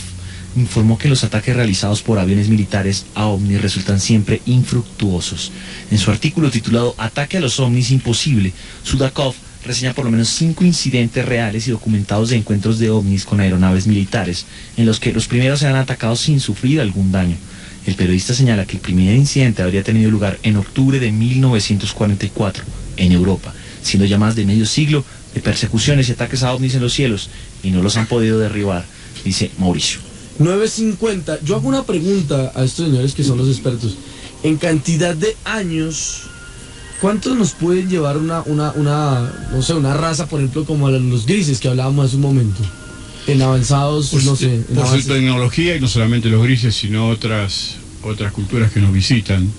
informó que los ataques realizados por aviones militares a ovnis resultan siempre infructuosos. En su artículo titulado Ataque a los ovnis imposible, Sudakov reseña por lo menos 5 incidentes reales y documentados de encuentros de ovnis con aeronaves militares, en los que los primeros se han atacado sin sufrir algún daño. El periodista señala que el primer incidente habría tenido lugar en octubre de 1944, en Europa, siendo ya más de medio siglo de persecuciones y ataques a ovnis en los cielos, y no los han podido derribar, dice Mauricio. 9:50. Yo hago una pregunta a estos señores que son los expertos. En cantidad de años, ¿cuántos nos pueden llevar una raza, por ejemplo, como los grises que hablábamos hace un momento? En avanzados, por su tecnología, y no solamente los grises, sino otras culturas que nos visitan.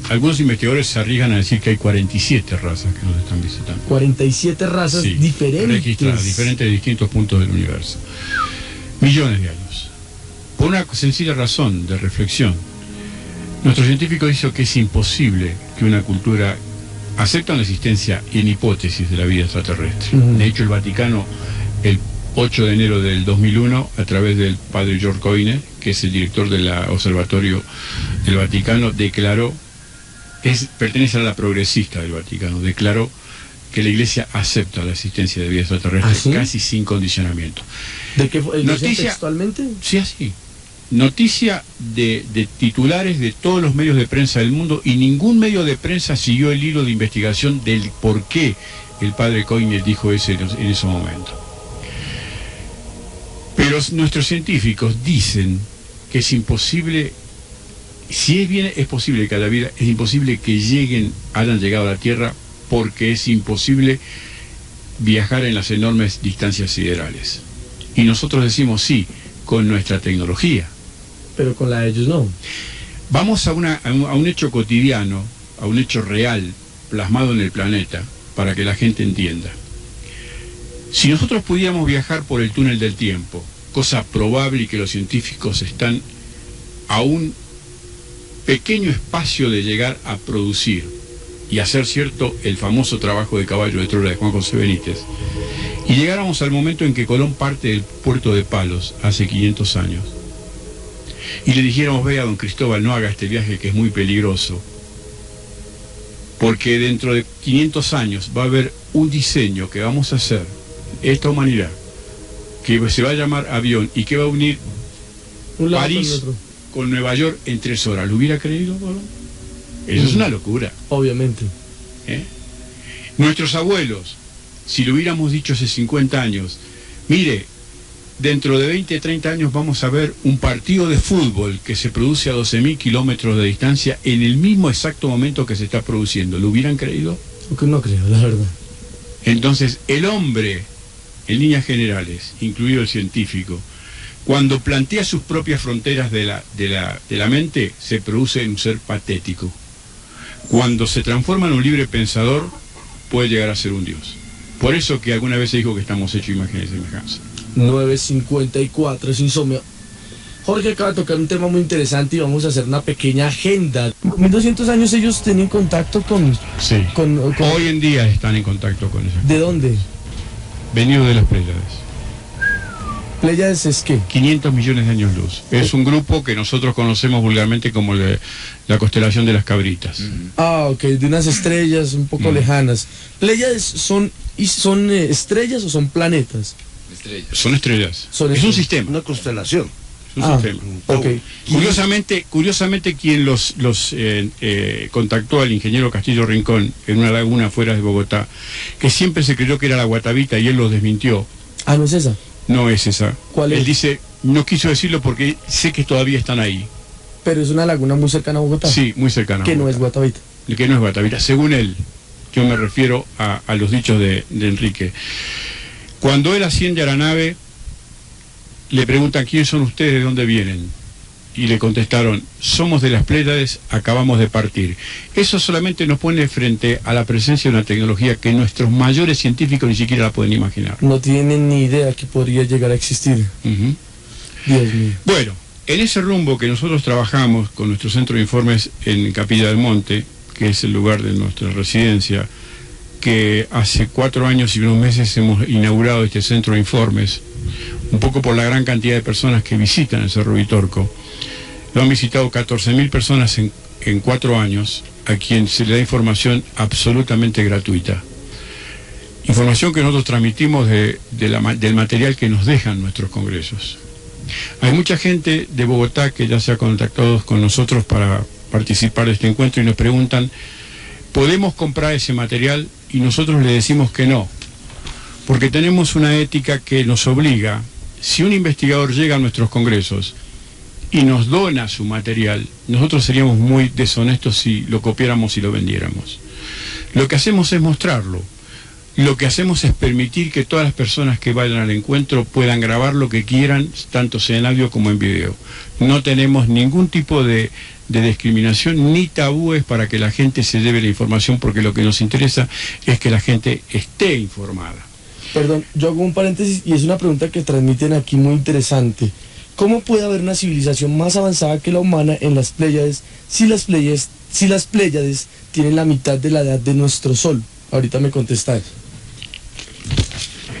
Algunos investigadores se arriesgan a decir que hay 47 razas que nos están visitando. 47 razas, sí, diferentes. Registradas, diferentes de distintos puntos del universo. Millones de años. Por una sencilla razón de reflexión. Nuestros científicos dicen que es imposible que una cultura aceptan la existencia en hipótesis de la vida extraterrestre. De hecho, el Vaticano, el 8 de enero del 2001, a través del padre George Coyne, que es el director del Observatorio del Vaticano, declaró, pertenece a la progresista del Vaticano, declaró que la Iglesia acepta la existencia de vida extraterrestre. ¿Ah, sí? Casi sin condicionamiento. ¿De qué fue? Noticia textualmente? Sí, así. Noticia de titulares de todos los medios de prensa del mundo, y ningún medio de prensa siguió el hilo de investigación del por qué el padre Coyne dijo eso en ese momento. Pero nuestros científicos dicen que es imposible, si es bien es posible que a la vida, es imposible que hayan llegado a la Tierra, porque es imposible viajar en las enormes distancias siderales. Y nosotros decimos sí, con nuestra tecnología. Pero con la de ellos no. Vamos a un hecho cotidiano, a un hecho real, plasmado en el planeta, para que la gente entienda. Si nosotros pudiéramos viajar por el túnel del tiempo, cosa probable y que los científicos están a un pequeño espacio de llegar a producir y hacer cierto el famoso trabajo de caballo de Troya de Juan José Benítez, y llegáramos al momento en que Colón parte del puerto de Palos hace 500 años, y le dijéramos: vea, don Cristóbal, no haga este viaje que es muy peligroso, porque dentro de 500 años va a haber un diseño que vamos a hacer, esta humanidad, que se va a llamar avión y que va a unir París con Nueva York en 3 horas. ¿Lo hubiera creído, Colón? Eso es una locura. Obviamente. Nuestros abuelos, si lo hubiéramos dicho hace 50 años, mire, dentro de 20, 30 años vamos a ver un partido de fútbol que se produce a 12.000 kilómetros de distancia en el mismo exacto momento que se está produciendo, ¿lo hubieran creído? No creo, la verdad. Entonces, el hombre, en líneas generales, incluido el científico, Cuando plantea sus propias fronteras de la mente, se produce en un ser patético. Cuando se transforma en un libre pensador, puede llegar a ser un dios. Por eso que alguna vez se dijo que estamos hechos imagen y semejanza. 9:54 es Insomnio. Jorge acaba de tocar un tema muy interesante y vamos a hacer una pequeña agenda. 1200 años ellos tenían contacto con... Sí. con Hoy en día están en contacto con eso. ¿De dónde? Venido de las Pléyades. ¿Pléyades es qué? 500 millones de años luz. Es un grupo que nosotros conocemos vulgarmente como la constelación de las cabritas. Ah, ok, de unas estrellas un poco lejanas. ¿Pléyades son estrellas o son planetas? Estrellas. Son estrellas. Son Es un estrellas. sistema. Una constelación. Es un sistema. Ok. Curiosamente quien los contactó al ingeniero Castillo Rincón en una laguna afuera de Bogotá, que siempre se creyó que era la Guatavita y él lo desmintió. Ah, ¿no es esa? No es esa. ¿Cuál es? Él dice, no quiso decirlo porque sé que todavía están ahí. Pero es una laguna muy cercana a Bogotá. Sí, muy cercana. Que no es Guatavita. Que no es Guatavita, según él. Yo me refiero a los dichos de Enrique. Cuando él asciende a la nave, le preguntan quiénes son ustedes, de dónde vienen. Y le contestaron, somos de las Pléyades, acabamos de partir. Eso solamente nos pone frente a la presencia de una tecnología que nuestros mayores científicos ni siquiera la pueden imaginar. No tienen ni idea que podría llegar a existir. Ujú. Dios mío. Bueno, en ese rumbo que nosotros trabajamos con nuestro centro de informes en Capilla del Monte, que es el lugar de nuestra residencia, que hace 4 años y unos meses hemos inaugurado este centro de informes, un poco por la gran cantidad de personas que visitan el Cerro Vitorco. Lo han visitado 14.000 personas en 4 años, a quien se le da información absolutamente gratuita. Información que nosotros transmitimos del material que nos dejan nuestros congresos. Hay mucha gente de Bogotá que ya se ha contactado con nosotros para participar de este encuentro y nos preguntan, ¿podemos comprar ese material? Y nosotros le decimos que no, porque tenemos una ética que nos obliga, si un investigador llega a nuestros congresos y nos dona su material, nosotros seríamos muy deshonestos si lo copiáramos y lo vendiéramos. Lo que hacemos es mostrarlo. Lo que hacemos es permitir que todas las personas que vayan al encuentro puedan grabar lo que quieran, tanto sea en audio como en video. No tenemos ningún tipo de discriminación ni tabúes para que la gente se lleve la información, porque lo que nos interesa es que la gente esté informada. Perdón, yo hago un paréntesis y es una pregunta que transmiten aquí muy interesante. ¿Cómo puede haber una civilización más avanzada que la humana en las Pléyades si las Pléyades tienen la mitad de la edad de nuestro Sol? Ahorita me contestáis.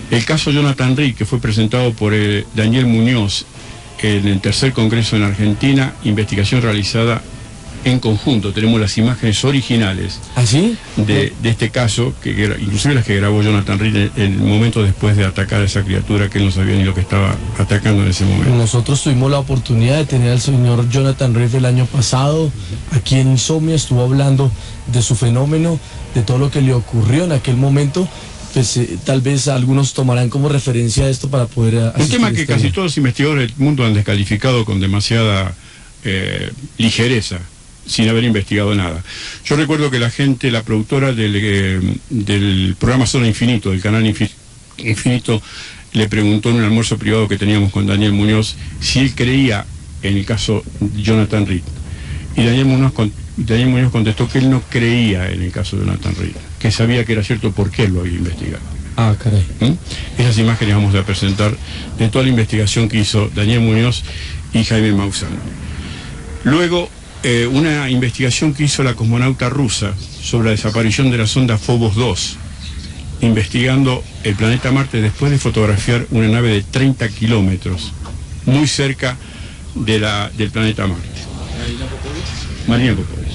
El caso Jonathan Reed, que fue presentado por Daniel Muñoz en el tercer congreso en Argentina, investigación realizada en conjunto. Tenemos las imágenes originales. ¿Ah, sí? de este caso, inclusive las que grabó Jonathan Reed en el momento después de atacar a esa criatura que él no sabía ni lo que estaba atacando en ese momento. Nosotros tuvimos la oportunidad de tener al señor Jonathan Reed el año pasado aquí en Insomnia, estuvo hablando de su fenómeno, de todo lo que le ocurrió en aquel momento. Pues tal vez algunos tomarán como referencia esto para poder un tema que casi todos los investigadores del mundo han descalificado con demasiada ligereza, sin haber investigado nada. Yo recuerdo que la productora del programa Zona Infinito, del canal Infinito, le preguntó en un almuerzo privado que teníamos con Daniel Muñoz si él creía en el caso Jonathan Reed. Y Daniel Muñoz contestó que él no creía en el caso de Jonathan Reed, que sabía que era cierto porque él lo había investigado. Ah, caray. Esas imágenes vamos a presentar de toda la investigación que hizo Daniel Muñoz y Jaime Maussan. Luego, una investigación que hizo la cosmonauta rusa sobre la desaparición de la sonda Phobos 2, investigando el planeta Marte después de fotografiar una nave de 30 kilómetros, muy cerca del planeta Marte. Marina Popovich.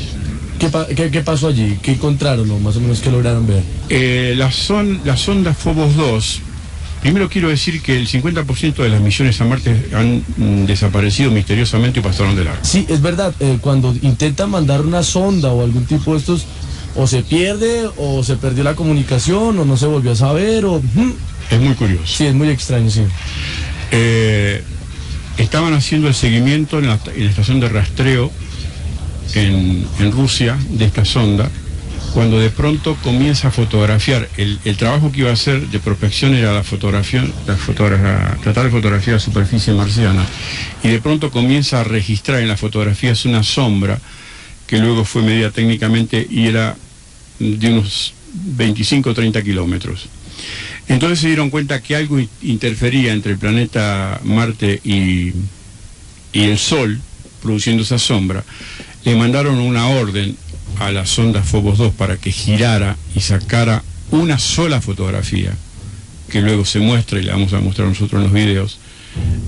¿Qué pasó allí? ¿Qué encontraron, o más o menos qué lograron ver? La sonda Phobos 2, primero quiero decir que el 50% de las misiones a Marte han desaparecido misteriosamente y pasaron de largo. Sí, es verdad, cuando intentan mandar una sonda o algún tipo de estos, o se pierde, o se perdió la comunicación, o no se volvió a saber, o... Es muy curioso. Sí, es muy extraño, sí. Estaban haciendo el seguimiento en la estación de rastreo en Rusia de esta sonda, cuando de pronto comienza a fotografiar. El trabajo que iba a hacer de prospección era tratar de fotografiar la superficie marciana, y de pronto comienza a registrar en las fotografías una sombra que luego fue medida técnicamente y era de unos 25 o 30 kilómetros. Entonces se dieron cuenta que algo interfería entre el planeta Marte y el Sol, produciendo esa sombra. Le mandaron una orden a la sonda Phobos 2 para que girara y sacara una sola fotografía, que luego se muestra, y la vamos a mostrar nosotros en los videos,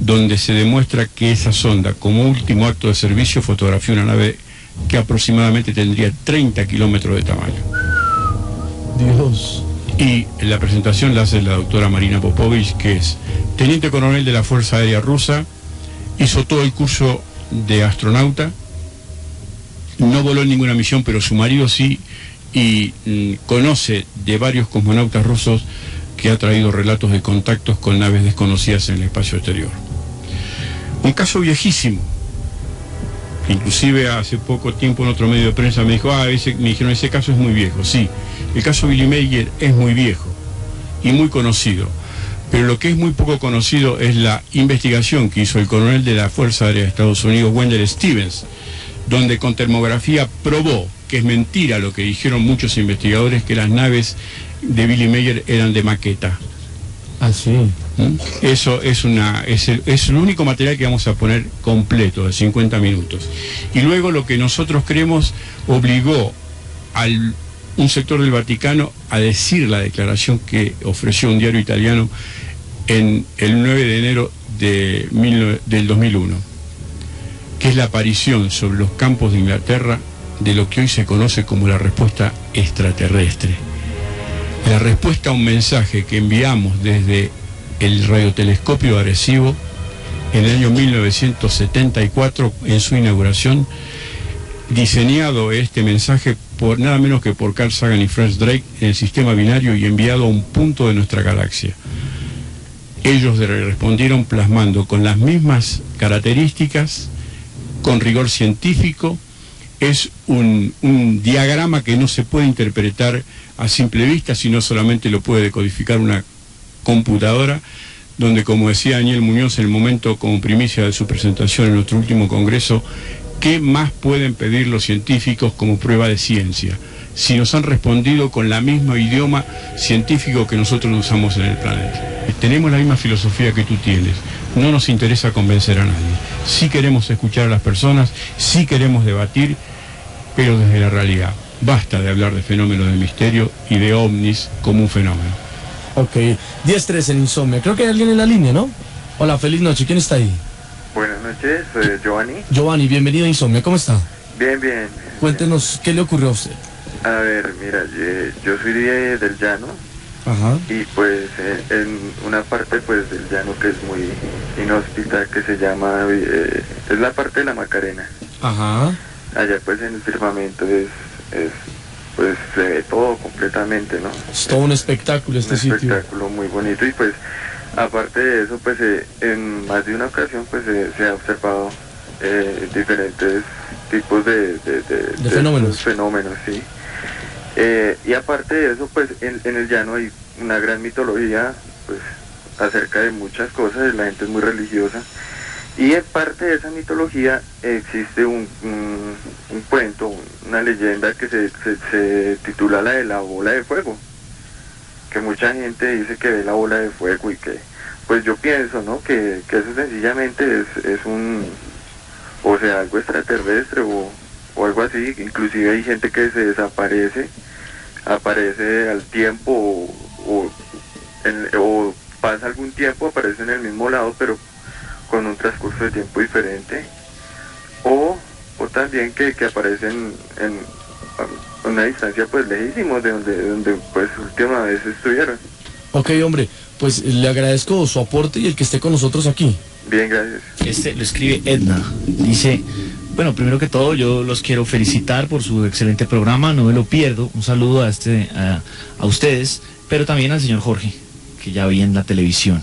donde se demuestra que esa sonda, como último acto de servicio, fotografió una nave que aproximadamente tendría 30 kilómetros de tamaño. Dios. Y la presentación la hace la doctora Marina Popovich, que es teniente coronel de la Fuerza Aérea Rusa, hizo todo el curso de astronauta, no voló en ninguna misión, pero su marido sí, y conoce de varios cosmonautas rusos que ha traído relatos de contactos con naves desconocidas en el espacio exterior. Un caso viejísimo. Inclusive hace poco tiempo en otro medio de prensa me dijeron, ese caso es muy viejo. Sí, el caso Billy Mayer es muy viejo y muy conocido, pero lo que es muy poco conocido es la investigación que hizo el coronel de la Fuerza Aérea de Estados Unidos, Wendell Stevens, donde con termografía probó que es mentira lo que dijeron muchos investigadores, que las naves de Billy Mayer eran de maqueta. Ah, sí. Eso es el único material que vamos a poner completo, de 50 minutos. Y luego lo que nosotros creemos obligó a un sector del Vaticano a decir la declaración que ofreció un diario italiano en el 9 de enero del 2001, que es la aparición sobre los campos de Inglaterra de lo que hoy se conoce como la respuesta extraterrestre. La respuesta a un mensaje que enviamos desde el radiotelescopio de Arecibo en el año 1974, en su inauguración, diseñado este mensaje por nada menos que por Carl Sagan y Franz Drake en el sistema binario y enviado a un punto de nuestra galaxia. Ellos respondieron plasmando con las mismas características, con rigor científico. Es un diagrama que no se puede interpretar a simple vista, sino solamente lo puede decodificar una computadora, donde, como decía Daniel Muñoz en el momento como primicia de su presentación en nuestro último congreso, ¿qué más pueden pedir los científicos como prueba de ciencia? Si nos han respondido con la misma idioma científico que nosotros usamos en el planeta. Tenemos la misma filosofía que tú tienes. No nos interesa convencer a nadie. Sí queremos escuchar a las personas, sí queremos debatir, pero desde la realidad. Basta de hablar de fenómenos del misterio y de ovnis como un fenómeno. Ok, 10-3 en Insomnia. Creo que hay alguien en la línea, ¿no? Hola, feliz noche. ¿Quién está ahí? Buenas noches, soy Giovanni. Giovanni, bienvenido a Insomnia. ¿Cómo está? Bien, bien. Cuéntenos, ¿qué le ocurrió a usted? A ver, mira, yo soy del llano. Ajá. Y pues en una parte pues del llano que es muy inhóspita, que se llama, es la parte de la Macarena. Ajá. Allá pues en el firmamento pues se ve todo completamente, ¿no? Es todo un espectáculo este sitio. Un espectáculo muy bonito, y pues aparte de eso pues en más de una ocasión pues se ha observado diferentes tipos de fenómenos. Fenómenos, sí. Y aparte de eso pues en el llano hay una gran mitología pues acerca de muchas cosas, la gente es muy religiosa. Y en parte de esa mitología existe un cuento, una leyenda que se titula la de la bola de fuego, que mucha gente dice que ve la bola de fuego, y que pues yo pienso, ¿no?, que eso sencillamente es algo extraterrestre o algo así. Inclusive hay gente que se desaparece, aparece al tiempo o pasa algún tiempo, aparece en el mismo lado, pero con un transcurso de tiempo diferente, o también que aparecen en una distancia pues lejísimos de donde pues última vez estuvieron. Ok, hombre, pues le agradezco su aporte y el que esté con nosotros aquí. Bien, gracias. Lo escribe Edna. Dice, bueno, primero que todo yo los quiero felicitar por su excelente programa, no me lo pierdo. Un saludo a ustedes, pero también al señor Jorge, que ya vi en la televisión.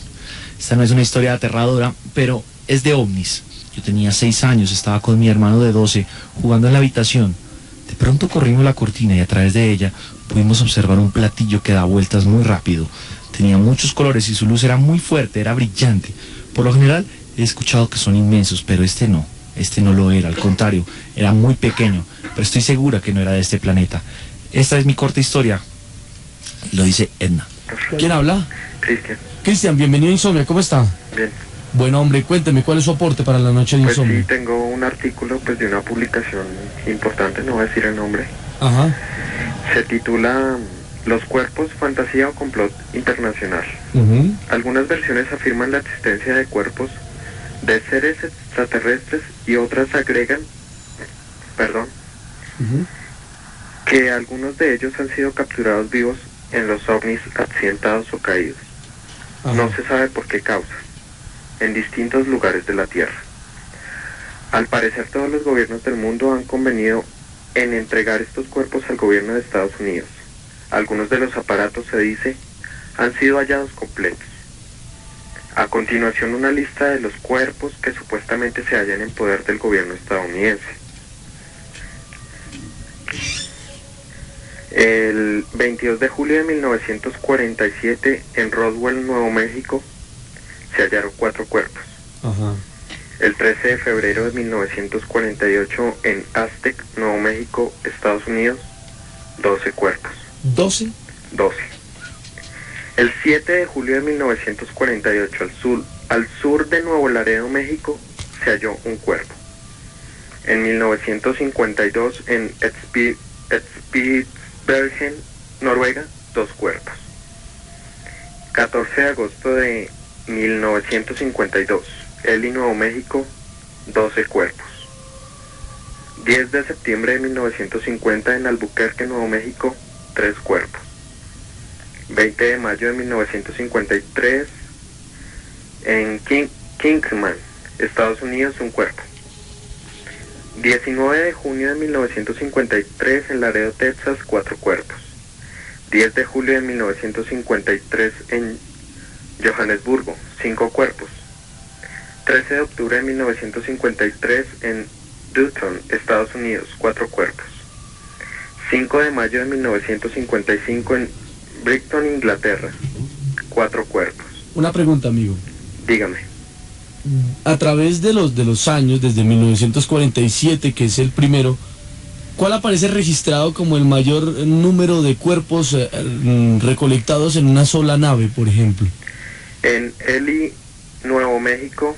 Esta no es una historia aterradora, pero es de ovnis. Yo tenía 6 años, estaba con mi hermano de 12 jugando en la habitación. De pronto corrimos la cortina y a través de ella pudimos observar un platillo que da vueltas muy rápido. Tenía muchos colores y su luz era muy fuerte, era brillante. Por lo general he escuchado que son inmensos, pero este no lo era, al contrario, era muy pequeño, pero estoy segura que no era de este planeta. Esta es mi corta historia, lo dice Edna. ¿Quién habla? Cristian. Cristian, bienvenido a Insomnia, ¿cómo está? Bien. Bueno, hombre, cuénteme, ¿cuál es su aporte para la noche de Pues Insomnia? sí, tengo un artículo pues de una publicación importante, no voy a decir el nombre. Ajá. Se titula Los cuerpos, fantasía o complot internacional. Algunas versiones afirman la existencia de cuerpos de seres extraterrestres y otras agregan, que algunos de ellos han sido capturados vivos en los ovnis accidentados o caídos. Ajá. No se sabe por qué causa, en distintos lugares de la Tierra. Al parecer todos los gobiernos del mundo han convenido en entregar estos cuerpos al gobierno de Estados Unidos. Algunos de los aparatos, se dice, han sido hallados completos. A continuación, una lista de los cuerpos que supuestamente se hallan en poder del gobierno estadounidense. El 22 de julio de 1947, en Roswell, Nuevo México, se hallaron 4 cuerpos. Ajá. El 13 de febrero de 1948, en Aztec, Nuevo México, Estados Unidos, 12 cuerpos. ¿12? 12. El 7 de julio de 1948, al sur de Nuevo Laredo, México, se halló un cuerpo. En 1952, en Spitsbergen, Noruega, 2 cuerpos. 14 de agosto de 1952, Eli, Nuevo México, 12 cuerpos. 10 de septiembre de 1950, en Albuquerque, Nuevo México, 3 cuerpos. 20 de mayo de 1953, en Kingman, Estados Unidos, un cuerpo. 19 de junio de 1953, en Laredo, Texas, 4 cuerpos. 10 de julio de 1953, en Johannesburgo, 5 cuerpos. 13 de octubre de 1953, en Dutton, Estados Unidos, 4 cuerpos. 5 de mayo de 1955, en Brighton, Inglaterra, 4 cuerpos. Una pregunta, amigo. Dígame. A través de los años, desde 1947, que es el primero, ¿cuál aparece registrado como el mayor número de cuerpos recolectados en una sola nave, por ejemplo? En Eli, Nuevo México,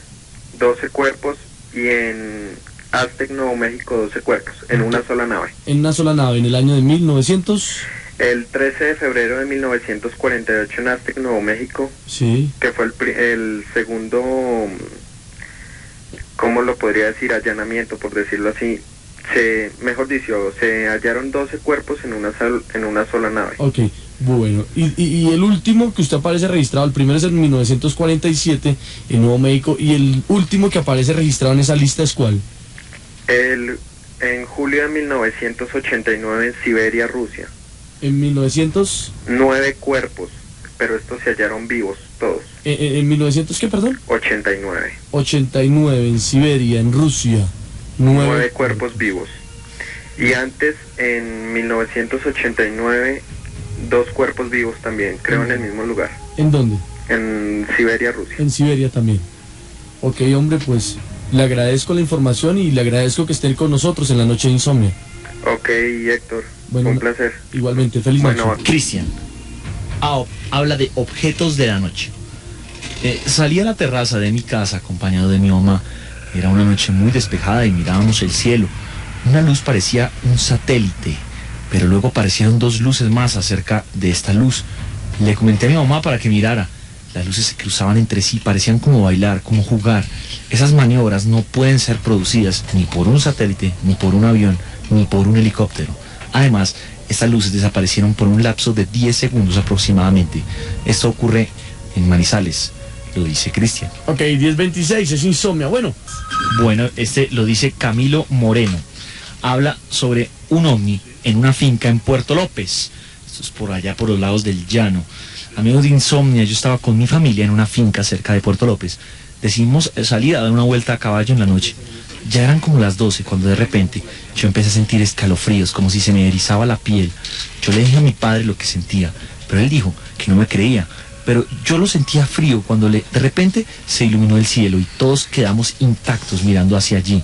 12 cuerpos, y en Aztec, Nuevo México, 12 cuerpos, en una sola nave. En una sola nave, en el año de 1900... El 13 de febrero de 1948, en Aztec, Nuevo México, sí, que fue el segundo, ¿cómo lo podría decir? Allanamiento, por decirlo así. Mejor dicho, se hallaron 12 cuerpos en una sola nave. Ok, bueno. Y el último que usted aparece registrado, el primero es en 1947, en Nuevo México, y el último que aparece registrado en esa lista es ¿cuál? En julio de 1989, en Siberia, Rusia. En 1900... 9 cuerpos, pero estos se hallaron vivos, todos. ¿En 1900 qué, perdón? 89. 89, en Siberia, en Rusia. 9 cuerpos vivos. Y antes, en 1989, 2 cuerpos vivos también, creo, en el mismo lugar. ¿En dónde? En Siberia, Rusia. En Siberia también. Ok, hombre, pues le agradezco la información y le agradezco que estén con nosotros en la noche de Insomnia. Ok, Héctor, bueno, un placer. Igualmente, feliz noche. Cristian habla de objetos de la noche. Salí a la terraza de mi casa acompañado de mi mamá. Era una noche muy despejada y mirábamos el cielo. Una luz parecía un satélite, pero luego aparecieron 2 luces más acerca de esta luz. Le comenté a mi mamá para que mirara. Las luces se cruzaban entre sí, parecían como bailar, como jugar. Esas maniobras no pueden ser producidas ni por un satélite, ni por un avión, ni por un helicóptero. Además, estas luces desaparecieron por un lapso de 10 segundos aproximadamente. Esto ocurre en Manizales, lo dice Cristian. Ok, 10:26, es Insomnia. Bueno, este lo dice Camilo Moreno. Habla sobre un ovni en una finca en Puerto López. Esto es por allá, por los lados del llano. Amigos de Insomnia, yo estaba con mi familia en una finca cerca de Puerto López. Decidimos salir a dar una vuelta a caballo en la noche. Ya eran como las 12 cuando de repente yo empecé a sentir escalofríos, como si se me erizaba la piel. Yo le dije a mi padre lo que sentía, pero él dijo que no me creía. Pero yo lo sentía frío cuando de repente se iluminó el cielo y todos quedamos intactos mirando hacia allí.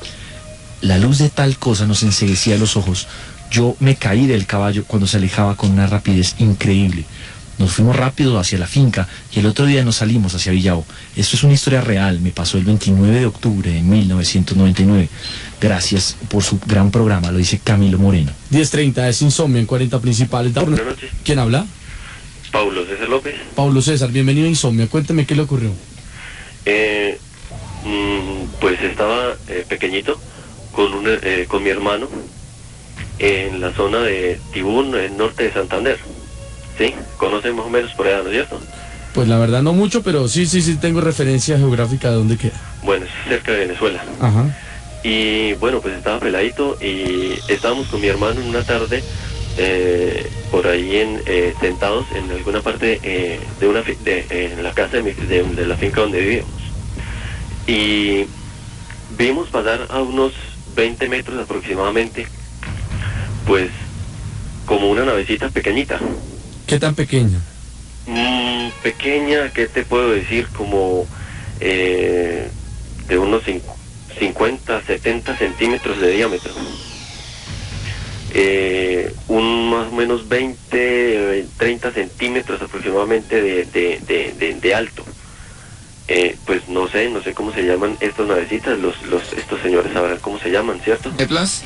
La luz de tal cosa nos enceguecía los ojos. Yo me caí del caballo cuando se alejaba con una rapidez increíble. Nos fuimos rápido hacia la finca y el otro día nos salimos hacia Villavo. Esto es una historia real, me pasó el 29 de octubre de 1999. Gracias por su gran programa, lo dice Camilo Moreno. 10:30 es Insomnio en 40 Principales. Buenas noches. ¿Quién habla? Paulo César López. Paulo César, bienvenido a Insomnio. Cuénteme qué le ocurrió. Pues estaba pequeñito con mi hermano en la zona de Tibún, en norte de Santander. ¿Sí? ¿Conocen más o menos por allá, no es cierto? Pues la verdad no mucho, pero sí tengo referencia geográfica de dónde queda. Bueno, es cerca de Venezuela. Ajá. Y bueno, pues estaba peladito y estábamos con mi hermano en una tarde por ahí sentados en alguna parte en la casa de la finca donde vivíamos. Y vimos pasar a unos 20 metros aproximadamente, pues como una navecita pequeñita. ¿Qué tan pequeña? Pequeña, ¿qué te puedo decir? Como de unos 50, 70 centímetros de diámetro. Un más o menos 20, 30 centímetros aproximadamente de alto. Pues no sé cómo se llaman estas navecitas, estos señores sabrán cómo se llaman, ¿cierto? ¿Caneplas?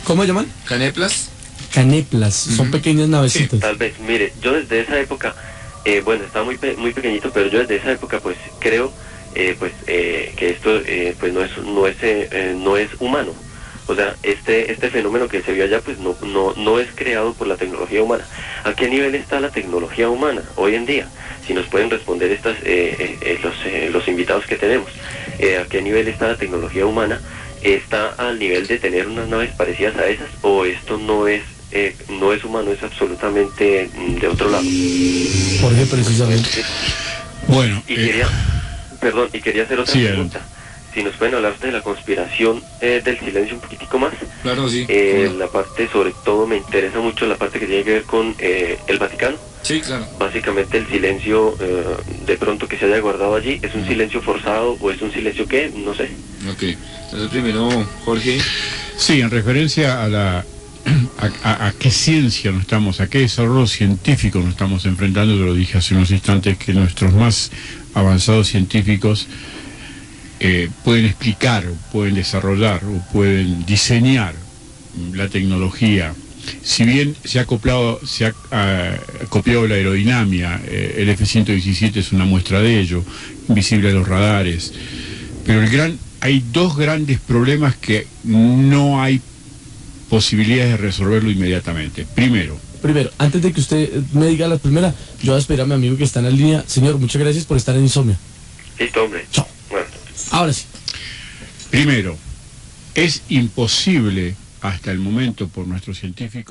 ¿Cómo llaman? ¿Caneplas? Caneplas, son pequeñas navecitas. Sí, tal vez, mire, yo desde esa época, bueno, estaba muy pequeñito, pero yo desde esa época pues creo que esto pues no es humano. O sea, este fenómeno que se vio allá pues no es creado por la tecnología humana. ¿A qué nivel está la tecnología humana hoy en día? Si nos pueden responder los invitados que tenemos. ¿A qué nivel está la tecnología humana? ¿Está al nivel de tener unas naves parecidas a esas? ¿O esto no es humano, es absolutamente de otro lado? ¿Por qué precisamente? Bueno, y quería hacer otra pregunta. Si nos pueden hablar de la conspiración del silencio un poquitico más. Claro, sí. La parte, sobre todo, me interesa mucho la parte que tiene que ver con el Vaticano. Sí, claro. Básicamente el silencio, de pronto que se haya guardado allí, ¿es un silencio forzado o es un silencio qué? No sé. Ok. Entonces primero, Jorge. Sí, en referencia a qué ciencia nos estamos, a qué desarrollo científico nos estamos enfrentando, te lo dije hace unos instantes, que nuestros más avanzados científicos pueden explicar, pueden desarrollar o pueden diseñar la tecnología. Si bien se ha copiado la aerodinámica, el F-117 es una muestra de ello, invisible a los radares, pero hay dos grandes problemas que no hay posibilidades de resolverlo inmediatamente. Primero, antes de que usted me diga la primera, yo voy a esperar a mi amigo que está en la línea. Señor, muchas gracias por estar en Insomnio. Listo, hombre. Chao. Bueno. Ahora sí. Primero, es imposible hasta el momento por nuestros científicos